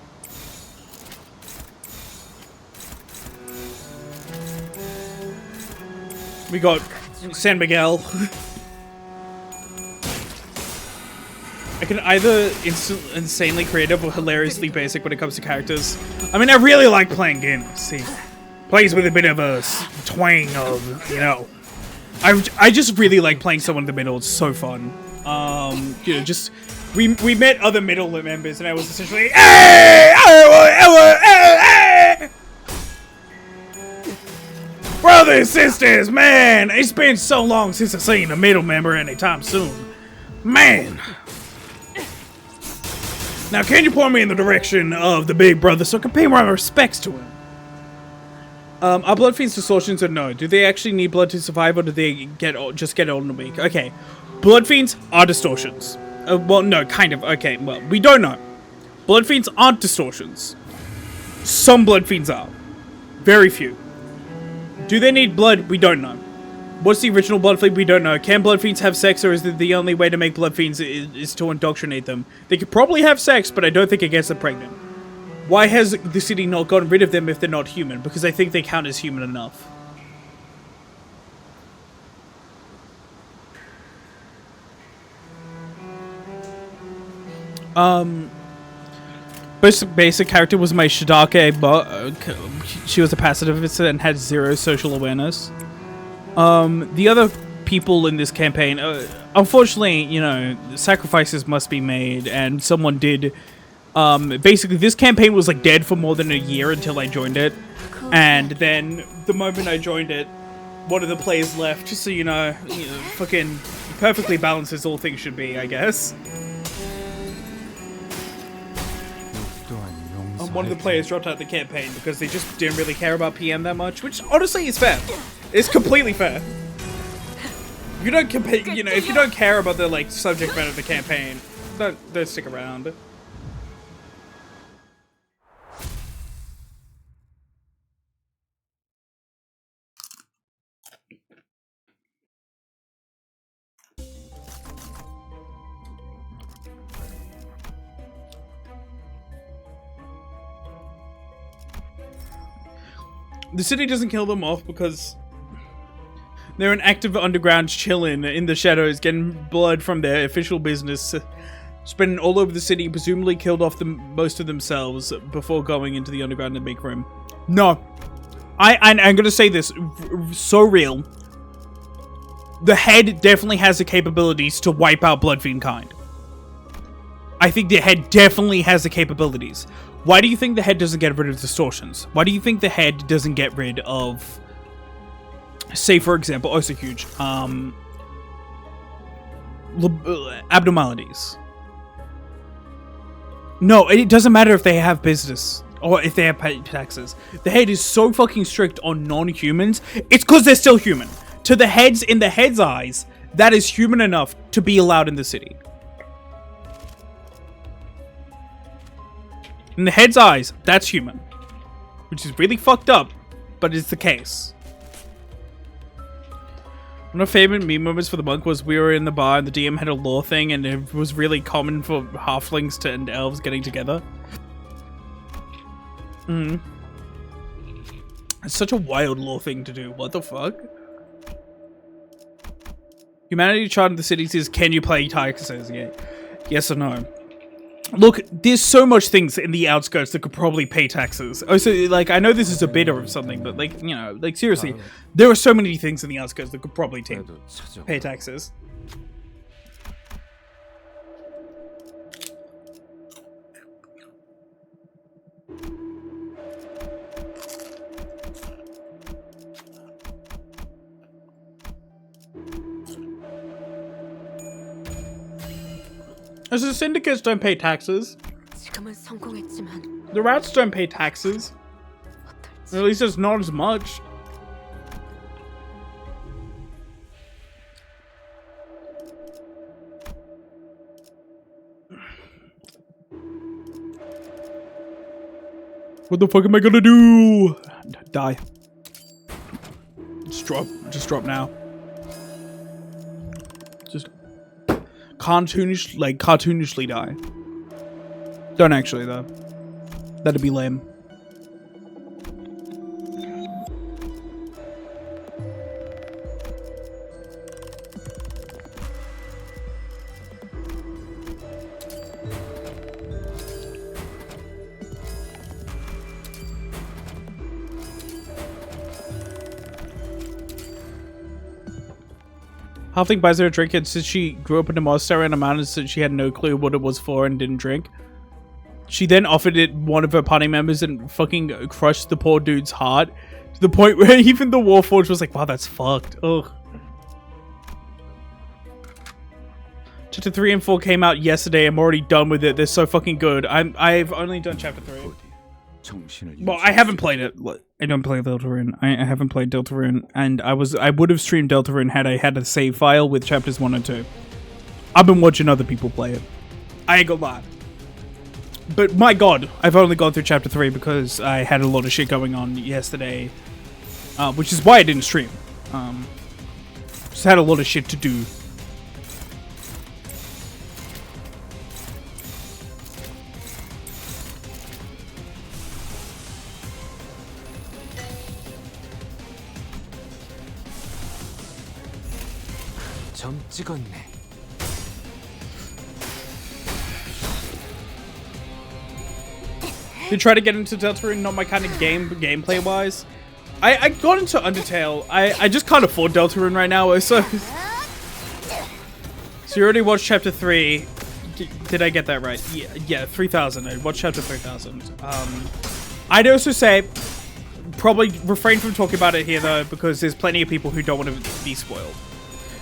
We got San Miguel. I can either insanely creative or hilariously basic when it comes to characters. I mean, I really like playing Guinness. He plays with a bit of a twang of, you know. I just really like playing someone in the middle. It's so fun. You know, just we met other middle members, and I was essentially, hey, brothers, sisters, man, it's been so long since I've seen a middle member anytime soon, man. Now, can you point me in the direction of the big brother so I can pay my respects to him? Are blood fiends distortions or no? Do they actually need blood to survive, or do they just get old and weak? Okay, blood fiends are distortions. Well, no, kind of. Okay, well, we don't know. Blood fiends aren't distortions. Some blood fiends are. Very few. Do they need blood? We don't know. What's the original blood fiend? We don't know. Can blood fiends have sex, or is it the only way to make blood fiends is to indoctrinate them? They could probably have sex, but I don't think it gets them pregnant. Why has the city not gotten rid of them if they're not human? Because I think they count as human enough. Basic character was my Shidake, but she was a pacifist and had zero social awareness. The other people in this campaign, unfortunately, you know, sacrifices must be made, and someone did. Basically, this campaign was like dead for more than a year until I joined it, and then the moment I joined it, one of the players left. Just so you know, fucking perfectly balanced as all things should be, I guess. One of the players dropped out of the campaign because they just didn't really care about PM that much, which honestly is fair. It's completely fair. You don't compare, you know, if you don't care about the like subject matter of the campaign, don't stick around. The city doesn't kill them off because they're an active underground chillin' in the shadows, getting blood from their official business, spreading all over the city, presumably killed off most of themselves before going into the underground and make room. No. I'm gonna say this, so real. The head definitely has the capabilities to wipe out Bloodfiend kind. I think the head definitely has the capabilities. Why do you think the head doesn't get rid of distortions? Why do you think the head doesn't get rid of, say for example, also huge, abnormalities? No, it doesn't matter if they have business or if they have taxes. The head is so fucking strict on non-humans. It's because they're still human. To the heads, in the head's eyes, that is human enough to be allowed in the city. In the head's eyes, that's human. Which is really fucked up, but it's the case. One of my favorite meme moments for the monk was we were in the bar and the DM had a lore thing, and it was really common for halflings and elves getting together. It's such a wild lore thing to do. What the fuck? Humanity chart in the city says, can you play taxes? Yeah. Yes or no? Look, there's so much things in the outskirts that could probably pay taxes. Also, like, I know this is a bit or something, but like, you know, like seriously, there are so many things in the outskirts that could probably pay taxes. As the syndicates don't pay taxes. 지금은 성공했지만 The rats don't pay taxes. 어떨지. At least it's not as much. What the fuck am I gonna do? Die. Just drop. Just drop now. Just cartoonishly die. Don't actually though. That'd be lame. Halfling buys her a drink, and since she grew up in a monastery in the mountains, since she had no clue what it was for and didn't drink, she then offered it one of her party members and fucking crushed the poor dude's heart to the point where even the Warforged was like, wow, that's fucked. Ugh. Chapter 3 and 4 came out yesterday. I'm already done with it. They're so fucking good. I've only done chapter 3. Well, I haven't played it. I don't play Deltarune. I haven't played Deltarune, and I would have streamed Deltarune had I had a save file with chapters 1 and 2. I've been watching other people play it. I ain't gonna lie. But my god, I've only gone through chapter 3 because I had a lot of shit going on yesterday, which is why I didn't stream. Just had a lot of shit to do. 점 찍었네. To try to get into Deltarune, not my kind of gameplay wise. I got into Undertale. I just can't afford Deltarune right now. So you already watched chapter 3. Did I get that right? Yeah, 3000. I watched chapter 3000. I'd also say probably refrain from talking about it here though, because there's plenty of people who don't want to be spoiled.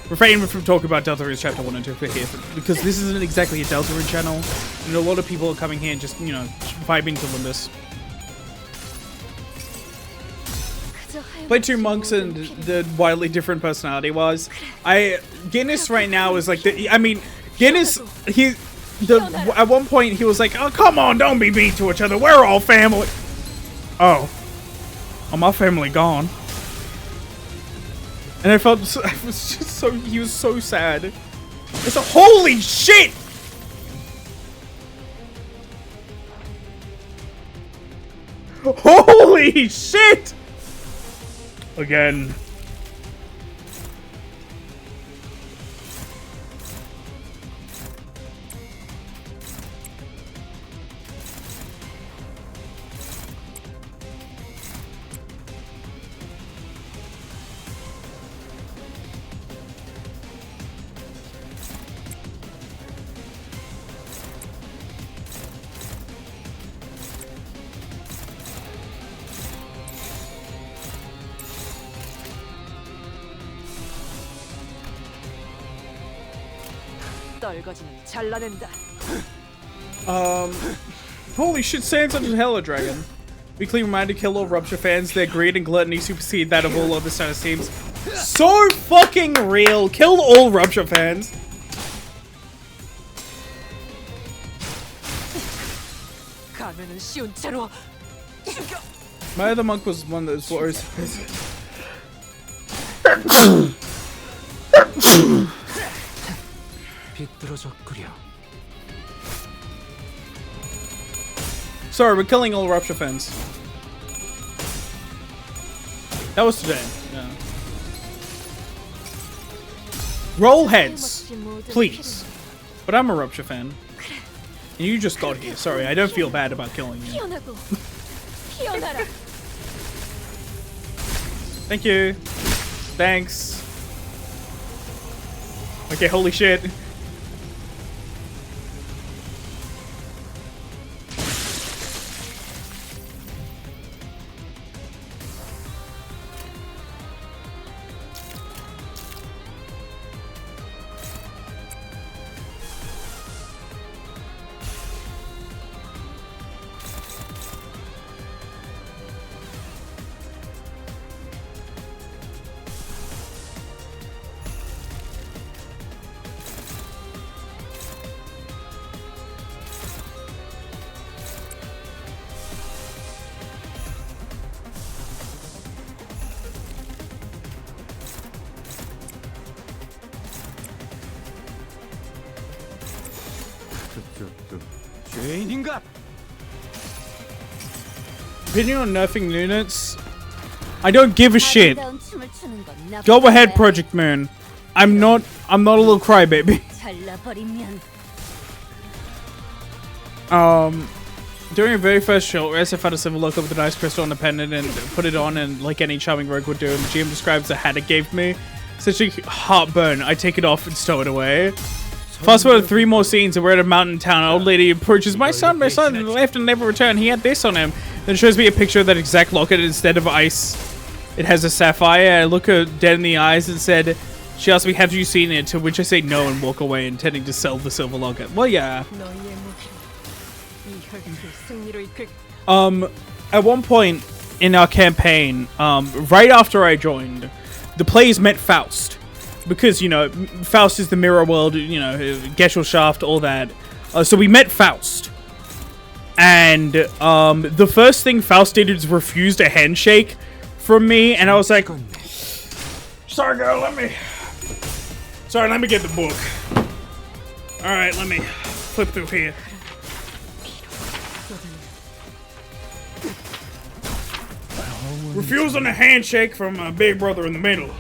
Refrain from talking about Deltarune's chapter 1 and 2 for here, because this isn't exactly a Deltarune channel, and a lot of people are coming here and just, you know, vibing to Limbus. Play 2 monks and they're wildly different personality-wise. Guinness right now is like Guinness, at one point he was like, oh, come on, don't be mean to each other, we're all family. Oh, my family gone. And I felt, he was so sad. It's a holy shit! Holy shit! Again. 떨거지는 잘라낸다. Holy shit, Sans under Hella Dragon. Weekly reminder, kill all Rupture fans. Their greed and gluttony supersede that of all other status teams. So fucking real. Kill all Rupture fans. 가면은 쉬운 채로 죽여. My other monk was one of those warriors. 비뚤어졌구려. Sorry, we're killing all Rupture fans. That was today. Yeah. Roll heads, please. But I'm a Rupture fan. And you just got here. Sorry, I don't feel bad about killing you. 피어나고 피어나라. Thank you. Thanks. Okay, holy shit. 죄인인가? Opinion on nerfing units? I don't give a shit. 아름다운 춤을 추는 건 나쁜 Go ahead, 거야. Project Moon. I'm not a little crybaby. 잘라버리면 During a very first short rest, I found a silver look up with a nice crystal on the pendant and put it on, and like any charming rogue would do, and the GM describes the hat it gave me. Such a heartburn. I take it off and stow it away. Fast forward 3 more scenes, and we're at a mountain town. An old lady approaches. My son left and never returned. He had this on him. Then shows me a picture of that exact locket. Instead of ice, it has a sapphire. I look her dead in the eyes and said, she asked me, have you seen it? To which I say no and walk away, intending to sell the silver locket. Well, yeah. 너희의 무기로 이 혈투를 승리로 이끌. At one point in our campaign, right after I joined, the players met Faust. Because, you know, Faust is the mirror world, you know, Gesellschaft, all that. So we met Faust. And the first thing Faust did is refused a handshake from me, and I was like, sorry girl, let me get the book. Alright, let me flip through here. Refusing a handshake from my big brother in the middle.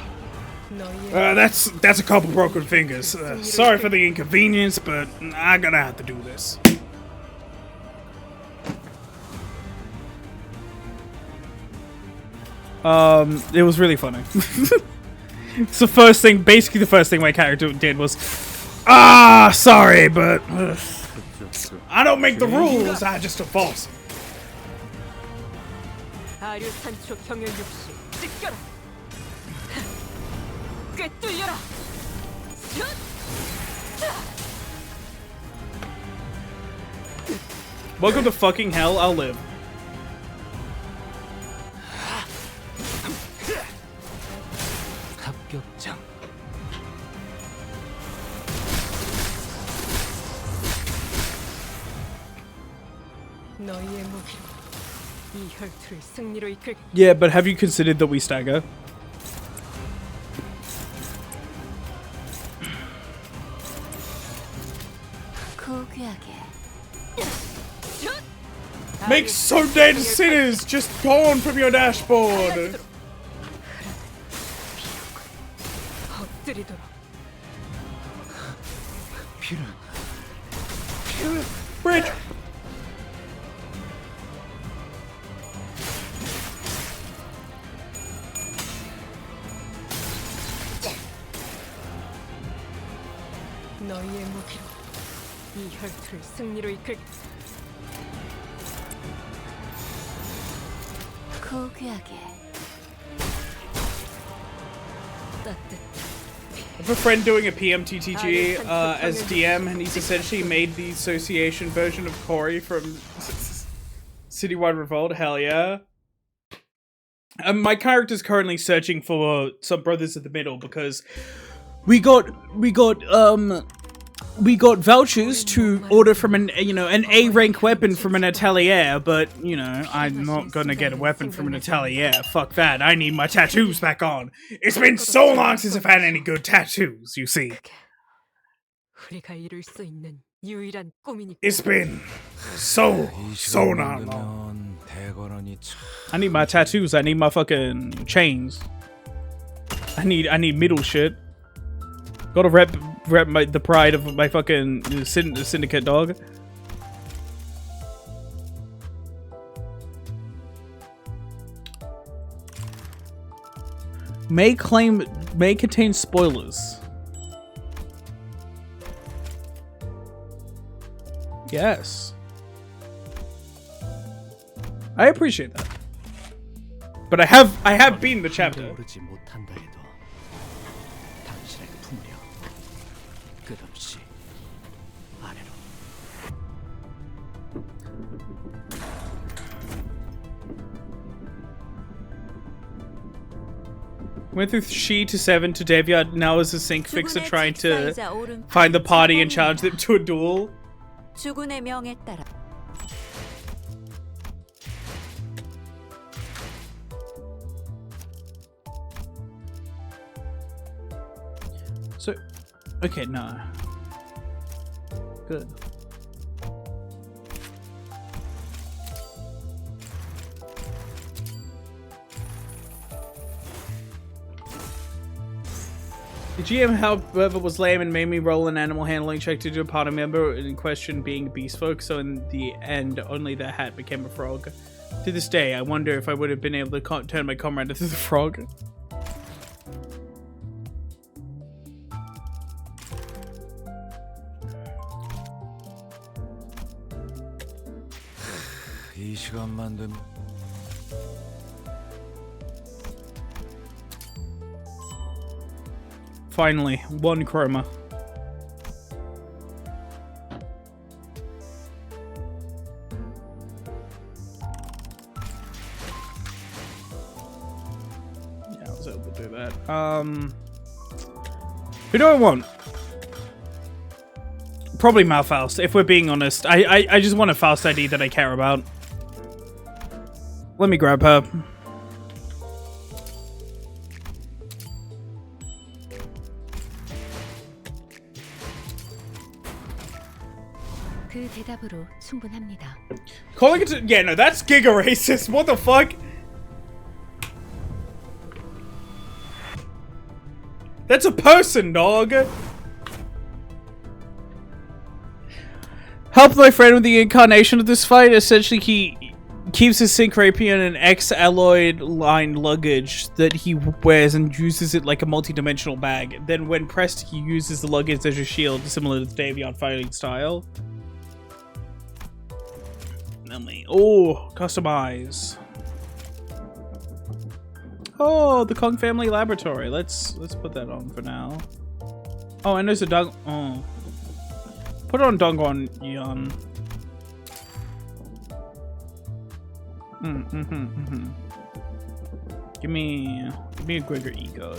That's a couple broken fingers. Sorry for the inconvenience, but I'm gonna have to do this. It was really funny. It's the first thing, basically the first thing my character did was, sorry, but I don't make the rules, I just enforce them. 아류 산초 경혈 육시 찢겨라. 꿰뚫려라. Welcome to fucking hell, I'll live. 합격장. 너희의 무기로 이 혈투를 승리로 이끌. Yeah, but have you considered that we stagger? 고귀하게 Make so dead sinners just gone from your dashboard. 엎드리도록. Bridge. 너희의 무기로 이 혈투를 승리로 이끌. 고귀하게 따뜻 I have a friend doing a PMTTG as DM, and he's essentially made the association version of Corey from Citywide Revolt. Hell yeah. My character's currently searching for some brothers in the middle because we got vouchers to order from an A rank weapon from an atelier, but you know, I'm not gonna get a weapon from an atelier. Fuck that. I need my tattoos back on. It's been so long since I've had any good tattoos, you see. 우리가 이룰 수 있는 유일한 꿈이니까. It's been so not long. I need my tattoos. I need my fucking chains. I need middle shit. Gotta rep the pride of my fucking syndicate, dog. May contain spoilers. Yes. I appreciate that. But I have beaten the chapter. 오르지 못한다 해도 당신에게 품으려 끝없이 아래로. Went through She to 7 to Devyat, now is a sync fixer trying to find the party and challenge them to a duel. 주군의 명에 따라 So, okay, no. Good. The GM, however, was lame and made me roll an animal handling check to do a party member in question being beast folk, so in the end, only the hat became a frog. To this day, I wonder if I would have been able to turn my comrade into the frog. 이 시간만 되면 Finally, one chroma. Yeah, I was able to do that. Who do I want? Probably Malfaust, if we're being honest. I just want a Faust ID that I care about. Let me grab her. 그 대답으로 충분합니다. Calling it to, yeah, no, that's giga racist. What the fuck? That's a person, dog. Help my friend with the incarnation of this fight. Essentially, he keeps his Synchrapian in X-alloyed lined luggage that he wears and uses it like a multi-dimensional bag. Then when pressed, he uses the luggage as a shield, similar to the Davion fighting style. Oh, customize. Oh, the Kong Family Laboratory. Let's put that on for now. Oh, and there's a dog. Oh, put on Dongwon Yan. Give me a Gregor Ego.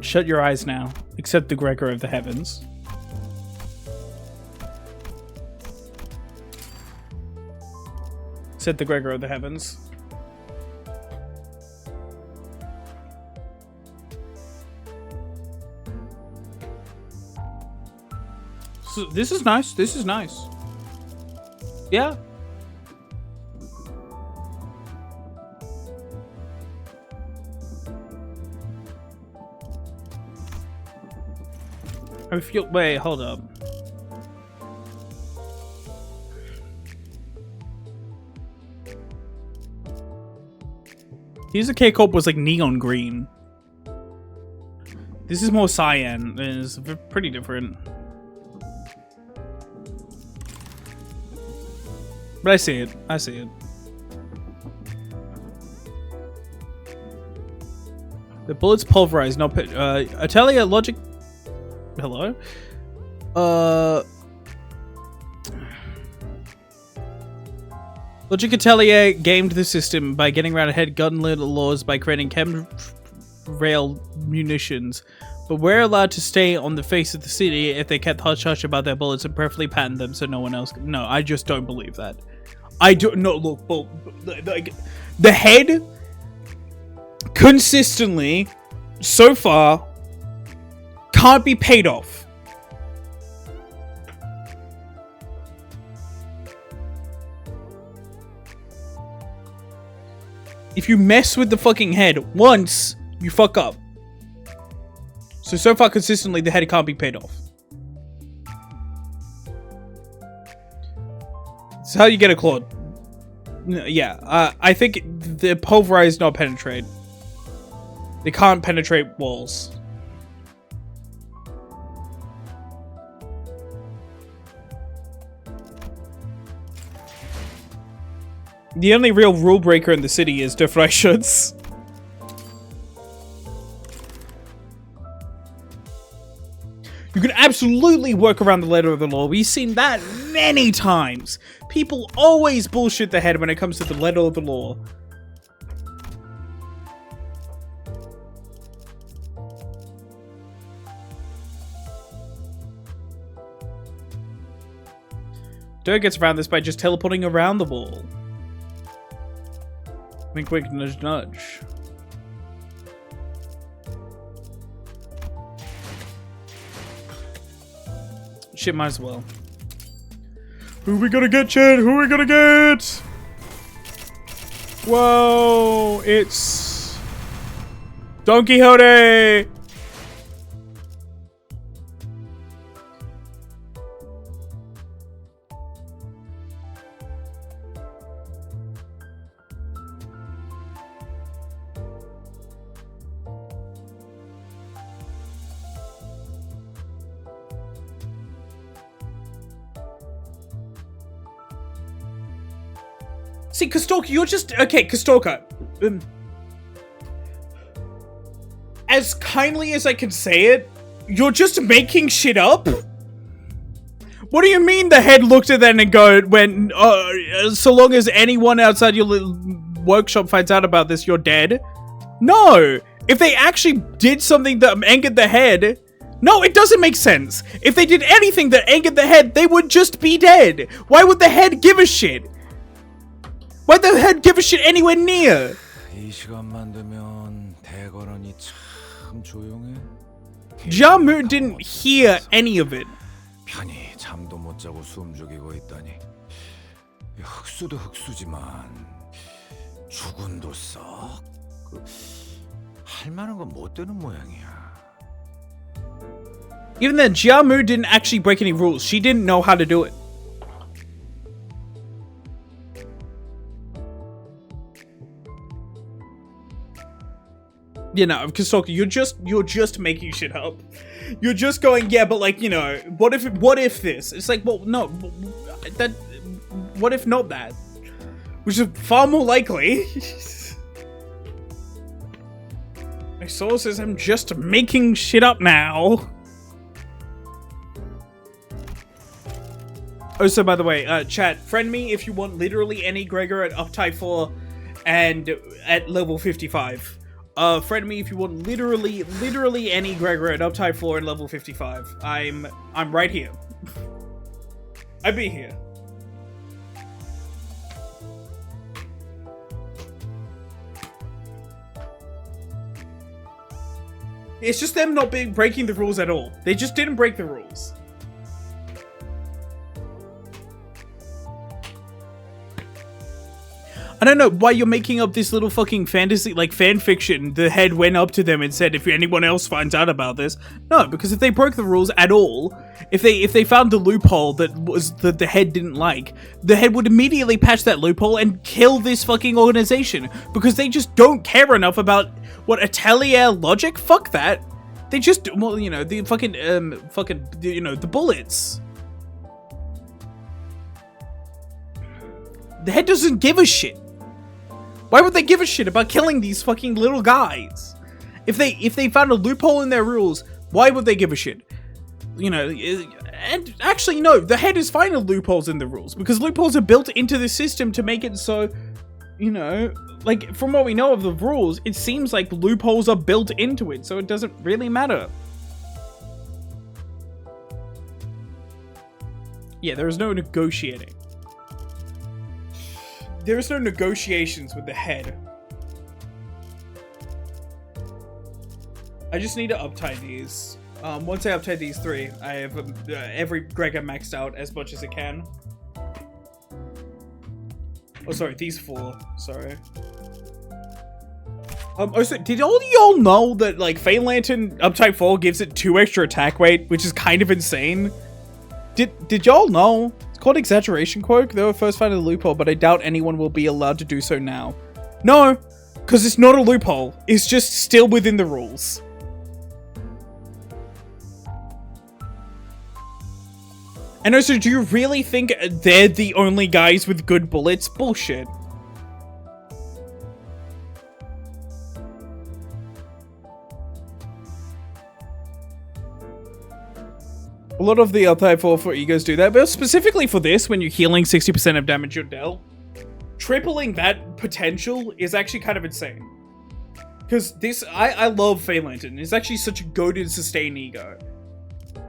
Shut your eyes now. Accept the Gregor of the heavens. Accept the Gregor of the heavens. So, this is nice. This is nice. Yeah. I feel. Wait, hold up. Here's a K-Corp was like neon green. This is more cyan. It's pretty different. But I see it. I see it. The bullets pulverized. No, Atelier Logic. Hello? Logic Atelier gamed the system by getting around ahead gun laws by creating chem-rail munitions, but we're allowed to stay on the face of the city if they kept hush-hush about their bullets and perfectly patent them so no one else can. No, I just don't believe that. I don't. No, look, like, the head consistently, so far, can't be paid off. If you mess with the fucking head once, you fuck up. So far consistently, the head can't be paid off. It's how you get a claw. Yeah, I think the pulverized not penetrate. They can't penetrate walls. The only real rule breaker in the city is Der Freischutz. You can absolutely work around the letter of the law. We've seen that many times. People always bullshit the head when it comes to the letter of the law. Dirk gets around this by just teleporting around the wall. Wink, wink, nudge, nudge. Shit, might as well. Who we gonna get, Chad? Who we gonna get? Whoa, it's Don Quixote. See, Kastorka, you're just... Okay, Kastorka. As kindly as I can say it, you're just making shit up? What do you mean the head looked at that and went, so long as anyone outside your little workshop finds out about this, you're dead? No! If they actually did something that angered the head... No, it doesn't make sense. If they did anything that angered the head, they would just be dead. Why would the head give a shit? Why'd the head give a shit anywhere near? 이 시간만 되면 대거론이 참 조용해. Jamu didn't hear any of it. 편히 잠도 못 자고 숨 죽이고 있다니. 이 흑수도 흑수지만 죽은도 할 만한 건 못 되는 모양이야. Even then, Jiamu didn't actually break any rules. She didn't know how to do it. You know, Kastorka, you're just making shit up. You're just going, yeah, but like, you know, what if this? It's like, well, no, what if not that? Which is far more likely. My soul says I'm just making shit up now. Oh, so by the way, chat, friend me if you want literally any Gregor at Uptype 4 and at level 55. Friend me if you want literally any Gregor at Uptype 4 and level 55. I'm right here. I'd be here. It's just them not breaking the rules at all. They just didn't break the rules. I don't know why you're making up this little fucking fantasy, like fan fiction. The head went up to them and said, if anyone else finds out about this. No, because if they broke the rules at all, if they found the loophole that the head didn't like, the head would immediately patch that loophole and kill this fucking organization. Because they just don't care enough about what Atelier logic? Fuck that. They just, well, you know, the fucking, you know, the bullets. The head doesn't give a shit. Why would they give a shit about killing these fucking little guys? If they found a loophole in their rules, why would they give a shit? You know, and actually no, the head is fine with loopholes in the rules because loopholes are built into the system to make it so, you know, like from what we know of the rules, it seems like loopholes are built into it, so it doesn't really matter. Yeah, there is no negotiating. There is no negotiations with the head. I just need to uptie these. Once I uptie these three, I have every Gregor maxed out as much as I can. Oh, sorry, these four. Sorry. Also, did all y'all know that, like, Fane Lantern Uptype 4 gives it 2 extra attack weight, which is kind of insane? Did y'all know? It's called Exaggeration Quirk. They were first finding a loophole, but I doubt anyone will be allowed to do so now. No, because it's not a loophole. It's just still within the rules. And also, do you really think they're the only guys with good bullets? Bullshit. A lot of the Uptype 4 for egos do that, but specifically for this, when you're healing 60% of damage you're dealt, tripling that potential is actually kind of insane. Because this, I love Fane Lantern. It's actually such a goated sustain ego.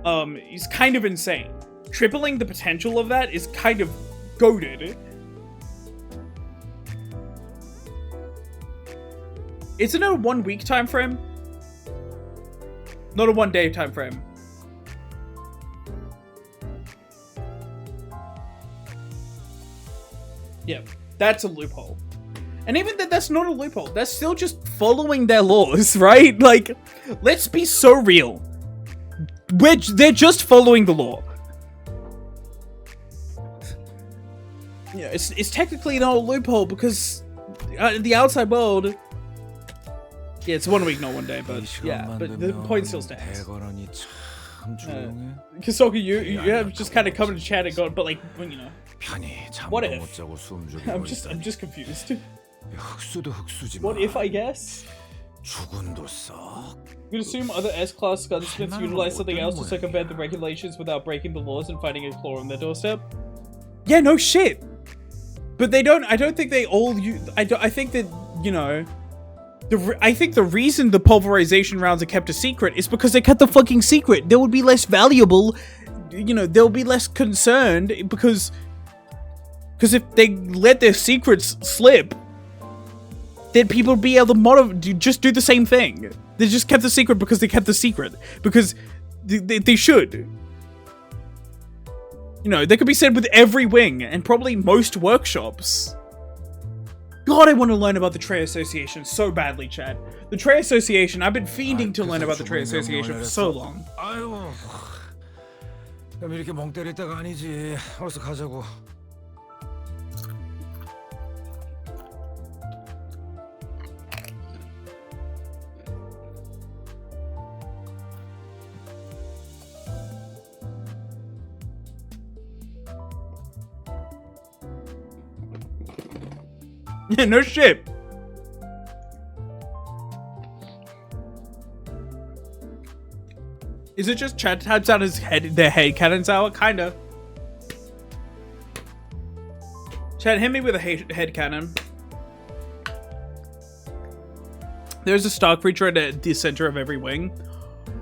It's kind of insane. Tripling the potential of that is kind of goated. Isn't it a 1 week time frame? Not a 1 day time frame. Yeah, that's a loophole. And even that's not a loophole. That's still just following their laws, right? Like, let's be so real. They're just following the law. Yeah, it's technically not a loophole because the outside world. Yeah, it's 1 week, not 1 day, but yeah, but the point still stands. 대거란이 참 조용해. Kisoka, you have just kind of come into chat and gone, but like, you know, 편히 What 잠도 if? 못 자고 숨죽이고 I'm 있다니. just confused. 흑수도 흑수지만 What if, I guess? 죽은도 썩. You'd assume other S-class gunsmiths utilize something else to circumvent the regulations without breaking the laws and finding a claw on their doorstep. Yeah, no shit. But they don't. I don't think they all use. I think that, you know. I think the reason the pulverization rounds are kept a secret is because they kept the fucking secret. They would be less valuable. You know, they'll be less concerned because if they let their secrets slip, then people would be able to just do the same thing. They just kept the secret because they kept the secret. Because they should. You know, they could be said with every wing and probably most workshops. God, I want to learn about the Trade Association so badly, Chad. The Trade Association, I've been fiending to learn about the Trade Association for so long. 아이고. 그럼 이렇게 멍 때릴 때가 아니지. 어서 가자고. Yeah, no shit. Is it just Chad types out their head cannons out? Kinda. Chad, hit me with a head cannon. There's a star creature at the center of every wing.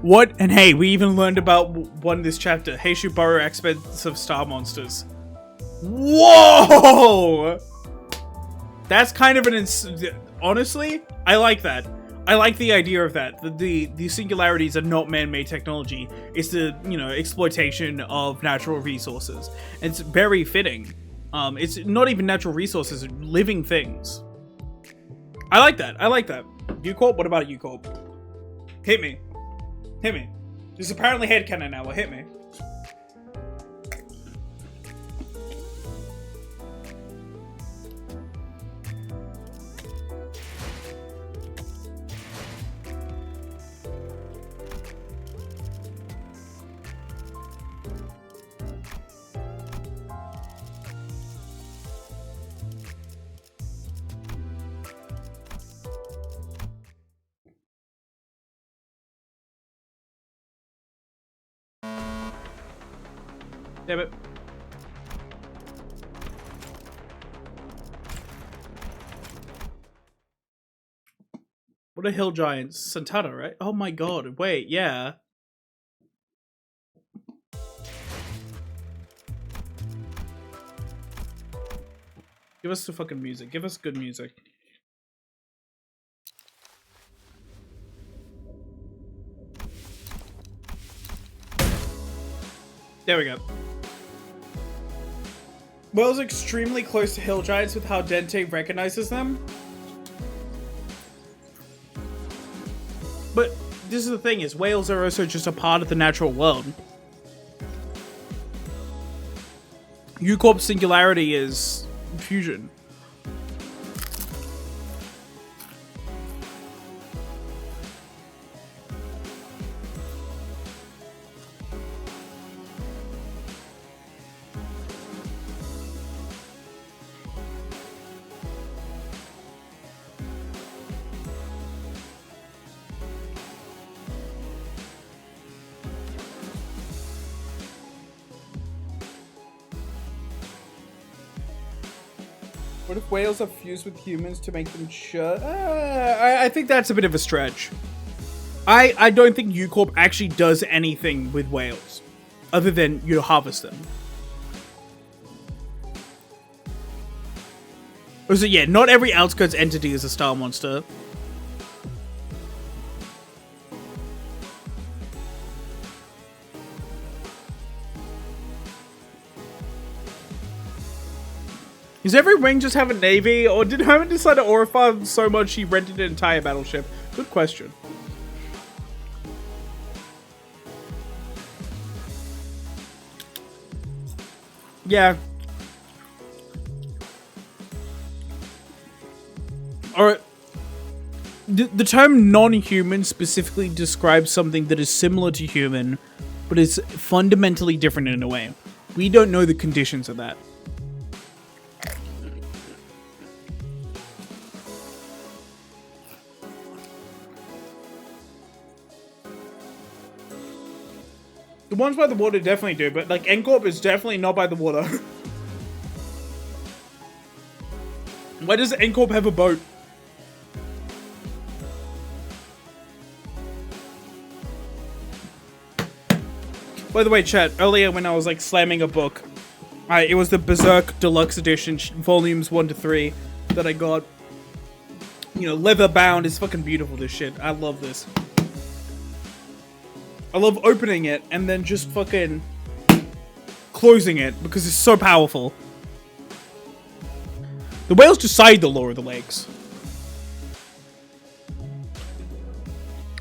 What? And hey, we even learned about one this chapter. Heishu Burrow experts of star monsters. Whoa! That's kind of an honestly, I like that. I like the idea of that. The singularities are not man-made technology. It's the, you know, exploitation of natural resources. It's very fitting. It's not even natural resources, living things. I like that. I like that. U-Corp, what about U-Corp? Hit me. Hit me. There's apparently headcanon now. Well, hit me. Damn it. What are hill giants? Santana, right? Oh my god, wait, yeah. Give us the fucking music. Give us good music. There we go. Whale's extremely close to hill giants with how Dente recognizes them. But this is the thing, is whales are also just a part of the natural world. U-Corp's singularity is fusion. What if whales are fused with humans to make them sure? I think that's a bit of a stretch. I don't think U-Corp actually does anything with whales, other than, you know, harvest them. So yeah, not every outskirts entity is a star monster. Does every wing just have a navy, or did Herman decide to aura farm so much he rented an entire battleship? Good question. Yeah. Alright. The term non-human specifically describes something that is similar to human, but is fundamentally different in a way. We don't know the conditions of that. The ones by the water definitely do, but like N-Corp is definitely not by the water. Why does N-Corp have a boat? By the way, chat, earlier when I was like slamming a book, it was the Berserk Deluxe Edition, volumes 1 to 3 that I got. You know, leather bound. It's fucking beautiful, this shit. I love this. I love opening it and then just fucking closing it because it's so powerful. The whales decide the law of the lakes.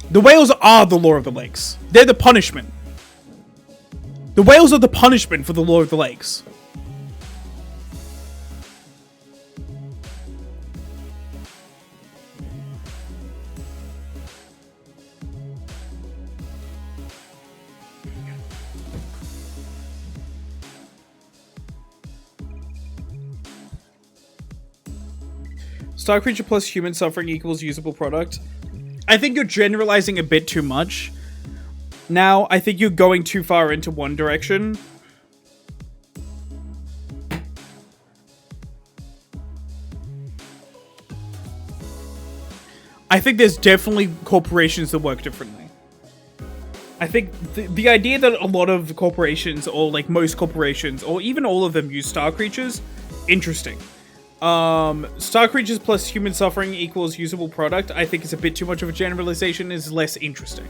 The whales are the law of the lakes. They're the punishment. The whales are the punishment for the law of the lakes. Star creature plus human suffering equals usable product. I think you're generalizing a bit too much. Now, I think you're going too far into one direction. I think there's definitely corporations that work differently. I think the idea that a lot of corporations, or like most corporations, or even all of them use star creatures, interesting. Star creatures plus human suffering equals usable product, I think is a bit too much of a generalization, is less interesting.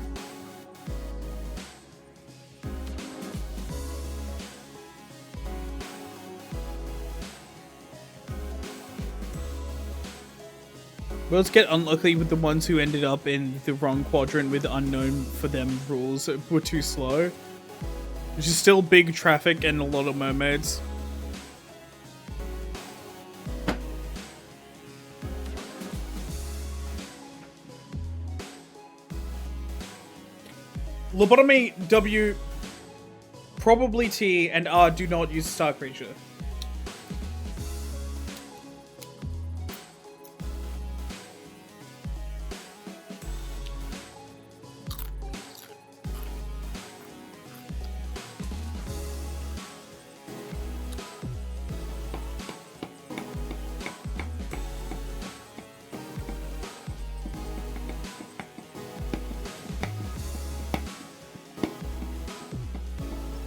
Let's get unlucky with the ones who ended up in the wrong quadrant with unknown for them rules were too slow. Which is still big traffic and a lot of mermaids. Lobotomy W, probably T, and R do not use star creature.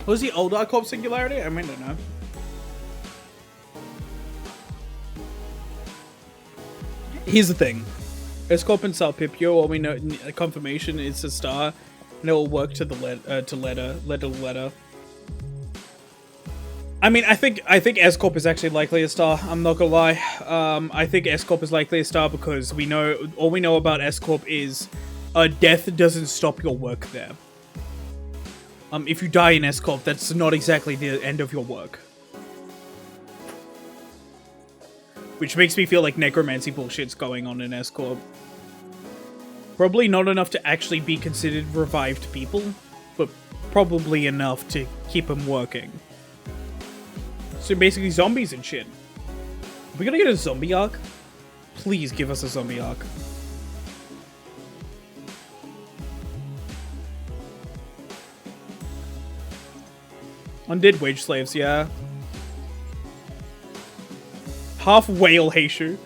Was the old Arcorp singularity? I mean, I don't know. Here's the thing. Escorp and Salpipio, all we know, confirmation is a star, and it will work to the letter. I mean, I think Escorp is actually likely a star. I'm not gonna lie. I think Escorp is likely a star because all we know about Escorp is death doesn't stop your work there. If you die in Escorp, that's not exactly the end of your work. Which makes me feel like necromancy bullshit's going on in Escorp. Probably not enough to actually be considered revived people, but probably enough to keep them working. So basically zombies and shit. Are we gonna get a zombie arc? Please give us a zombie arc. Undead wage slaves, yeah. Half whale Heishu.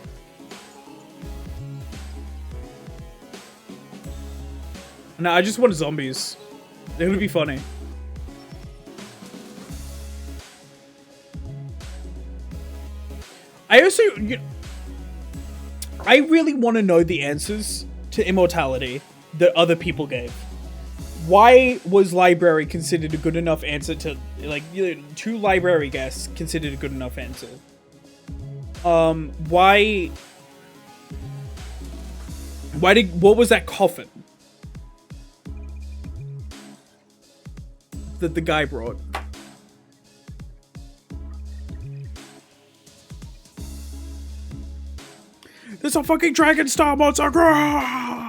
No, I just want zombies. They're gonna be funny. I also, I really want to know the answers to immortality that other people gave. Why was library considered a good enough answer to, like, two library guests considered a good enough answer? Why what was that coffin that the guy brought? There's a fucking dragon star monster. Grah!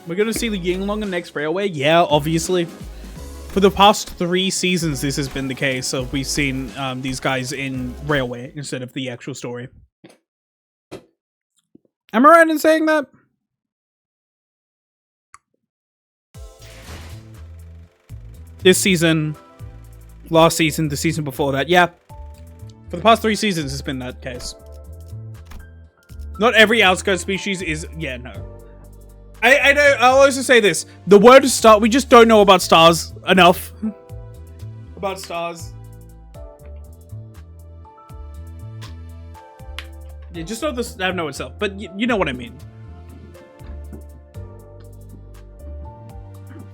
We're gonna see the Yinglong in next Railway? Yeah, obviously. For the past 3 seasons, this has been the case. So we've seen these guys in Railway instead of the actual story. Am I right in saying that? This season, last season, the season before that. Yeah. For the past 3 seasons, it's been that case. Not every outskirt species is... Yeah, no. I know, I'll also say this. The word star, we just don't know about stars enough. About stars. Yeah, just know this, I know itself, but you know what I mean.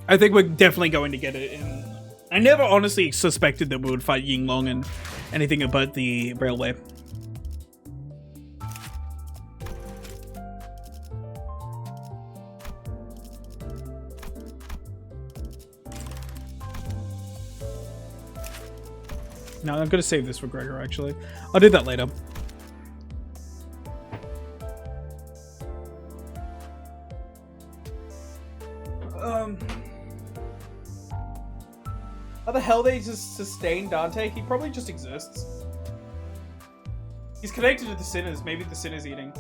I think we're definitely going to get it in. I never honestly suspected that we would fight Yinglong and anything about the railway. No, I'm gonna save this for Gregor, actually. I'll do that later. How the hell they just sustain Dante? He probably just exists. He's connected to the sinners. Maybe the sinner's eating.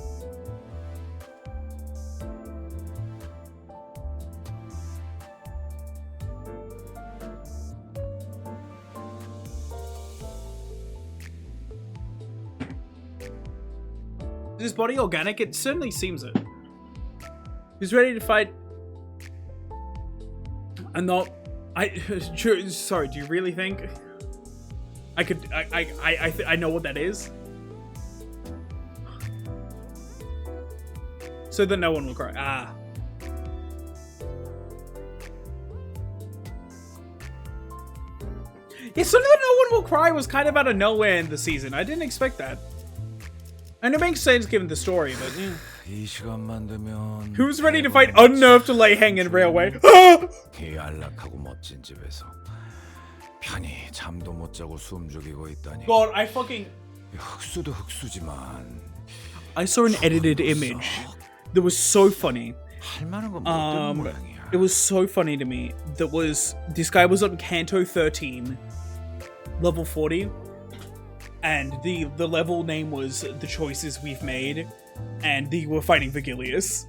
Is his body organic? It certainly seems it. He's ready to fight. And not... sorry, do you really think I could... I know what that is? So that no one will cry. Ah. Yeah, so that no one will cry was kind of out of nowhere in the season. I didn't expect that. And it makes sense given the story, but yeah. Who's ready to fight unnerved Lei Heng in Railway? 이 안락하고 멋진 집에서 편히 잠도 못 자고 숨죽이고 있다니. God, I fucking... 흑수도 흑수지만 I saw an edited image that was so funny. 할 만한 건 못 되는 모양이야. It was so funny to me. That was... This guy was on Kanto 13, level 40. And the level name was The Choices We've Made. And they were fighting Vigilius.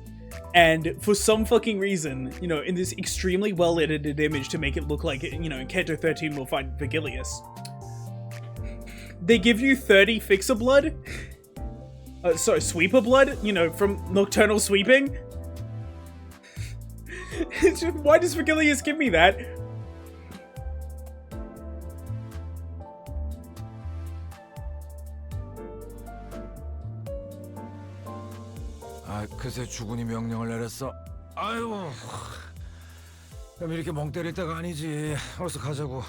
And for some fucking reason, you know, in this extremely well edited image to make it look like, you know, in Kanto 13 we'll fight Vigilius, they give you 30 Fixer Blood. Sorry, Sweeper Blood, you know, from Nocturnal Sweeping. Why does Vigilius give me that? 아, 그새 주군이 명령을 내렸어. 아이고, 그럼 이렇게 멍 때릴 때가 아니지. 어서 가자고.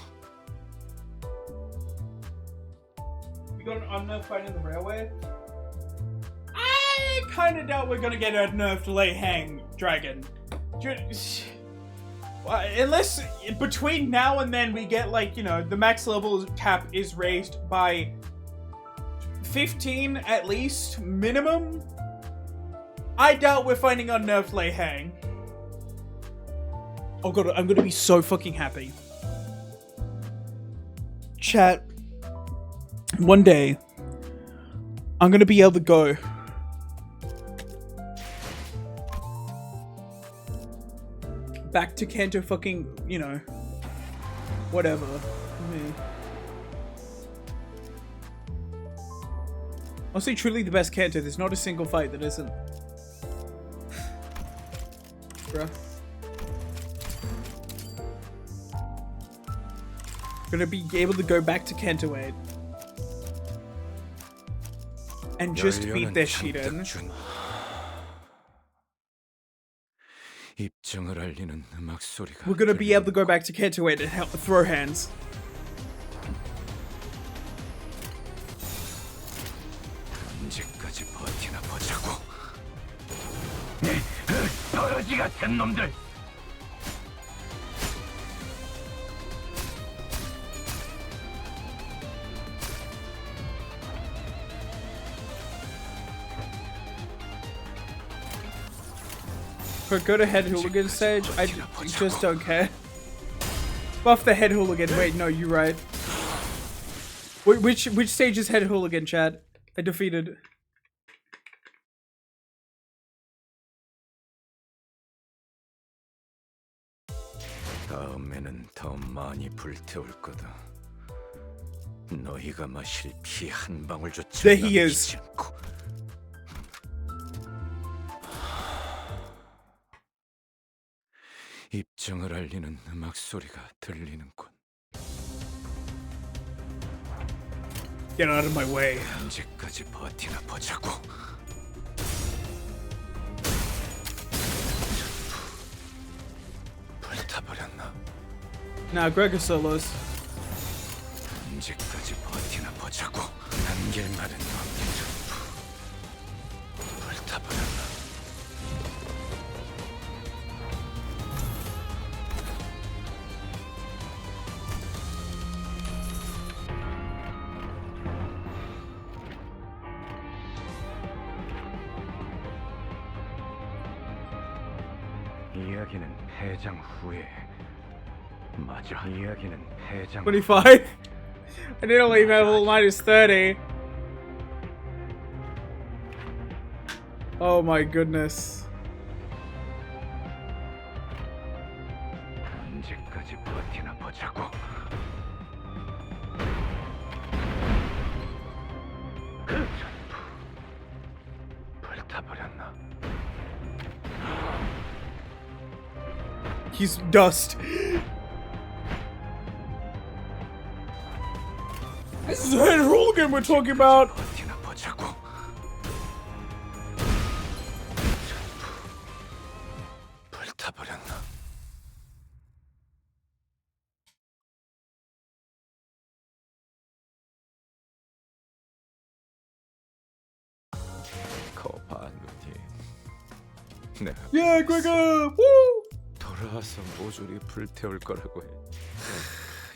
We got an unnerved fight in the railway? I kinda doubt we're gonna get a nerfed Lei Heng dragon. Unless between now and then we get, like, you know, the max level cap is raised by 15 at least, minimum. I doubt we're finding unnerved Lei Heng. Oh god, I'm gonna be so fucking happy. Chat. One day, I'm gonna be able to go. Back to Kanto fucking, you know, whatever. I'll say truly the best Kanto. There's not a single fight that isn't. bro. Gonna be able to go back to Kanto 8 and just beat their Shiden. 입증을 알리는 음악 소리가 We're gonna be able to go back to Kanto 8 and help throw hands. 언제까지 버티나 보자고. 버러지 같은 놈들. Go to head hooligan stage. I just don't care. Buff the head hooligan. Wait, no, you're right. Which stage is head hooligan, Chad? I defeated. 다음에는 더 많이 불태울 거다. 너희가 마실 피 한 방울조차 There he is. 남기지 않고. 입증을 알리는 음악 소리가 들리는군. Get out of my way. 언제까지 버티나 보자고. 불타버렸나? Nah, Gregor solos. 언제까지 버티나 보자고. 남길 말은 없겠죠. 불타버렸나? 이야기는 해장 후에. 맞아. 이야기는 해장 25? I didn't leave level 9 is 30. Oh my goodness. 언제까지 버티나 보자고. 불타버렸나? He's dust. This is head hooligan we're talking about. 버티나 보자고. 불타버렸나? 거반군이 내가 Yeah, Gregor. Woo! 돌아와서 모조리 불태울 거라고 해.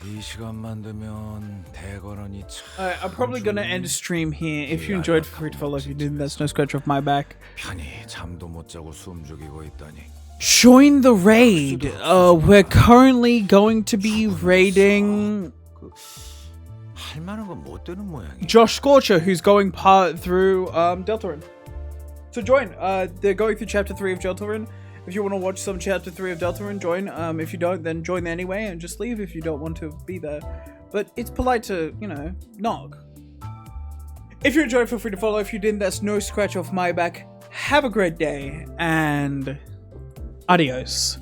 이 시간만 되면 대거론이 참. I'm probably gonna end the stream here. If you enjoyed, feel free to follow. If you didn't, that's no scratch off my back. 편히 잠도 못 자고 숨 죽이고 있다니. Join the raid. We're currently going to be raiding 할 만한 건 못 되는 모양이야. Josh Scorcher, who's going part through Deltarune. So join. They're going through chapter 3 of Deltarune. If you want to watch some chapter 3 of Deltarune, join. If you don't, then join anyway and just leave if you don't want to be there. But it's polite to, you know, knock. If you enjoyed, feel free to follow. If you didn't, that's no scratch off my back. Have a great day and adios.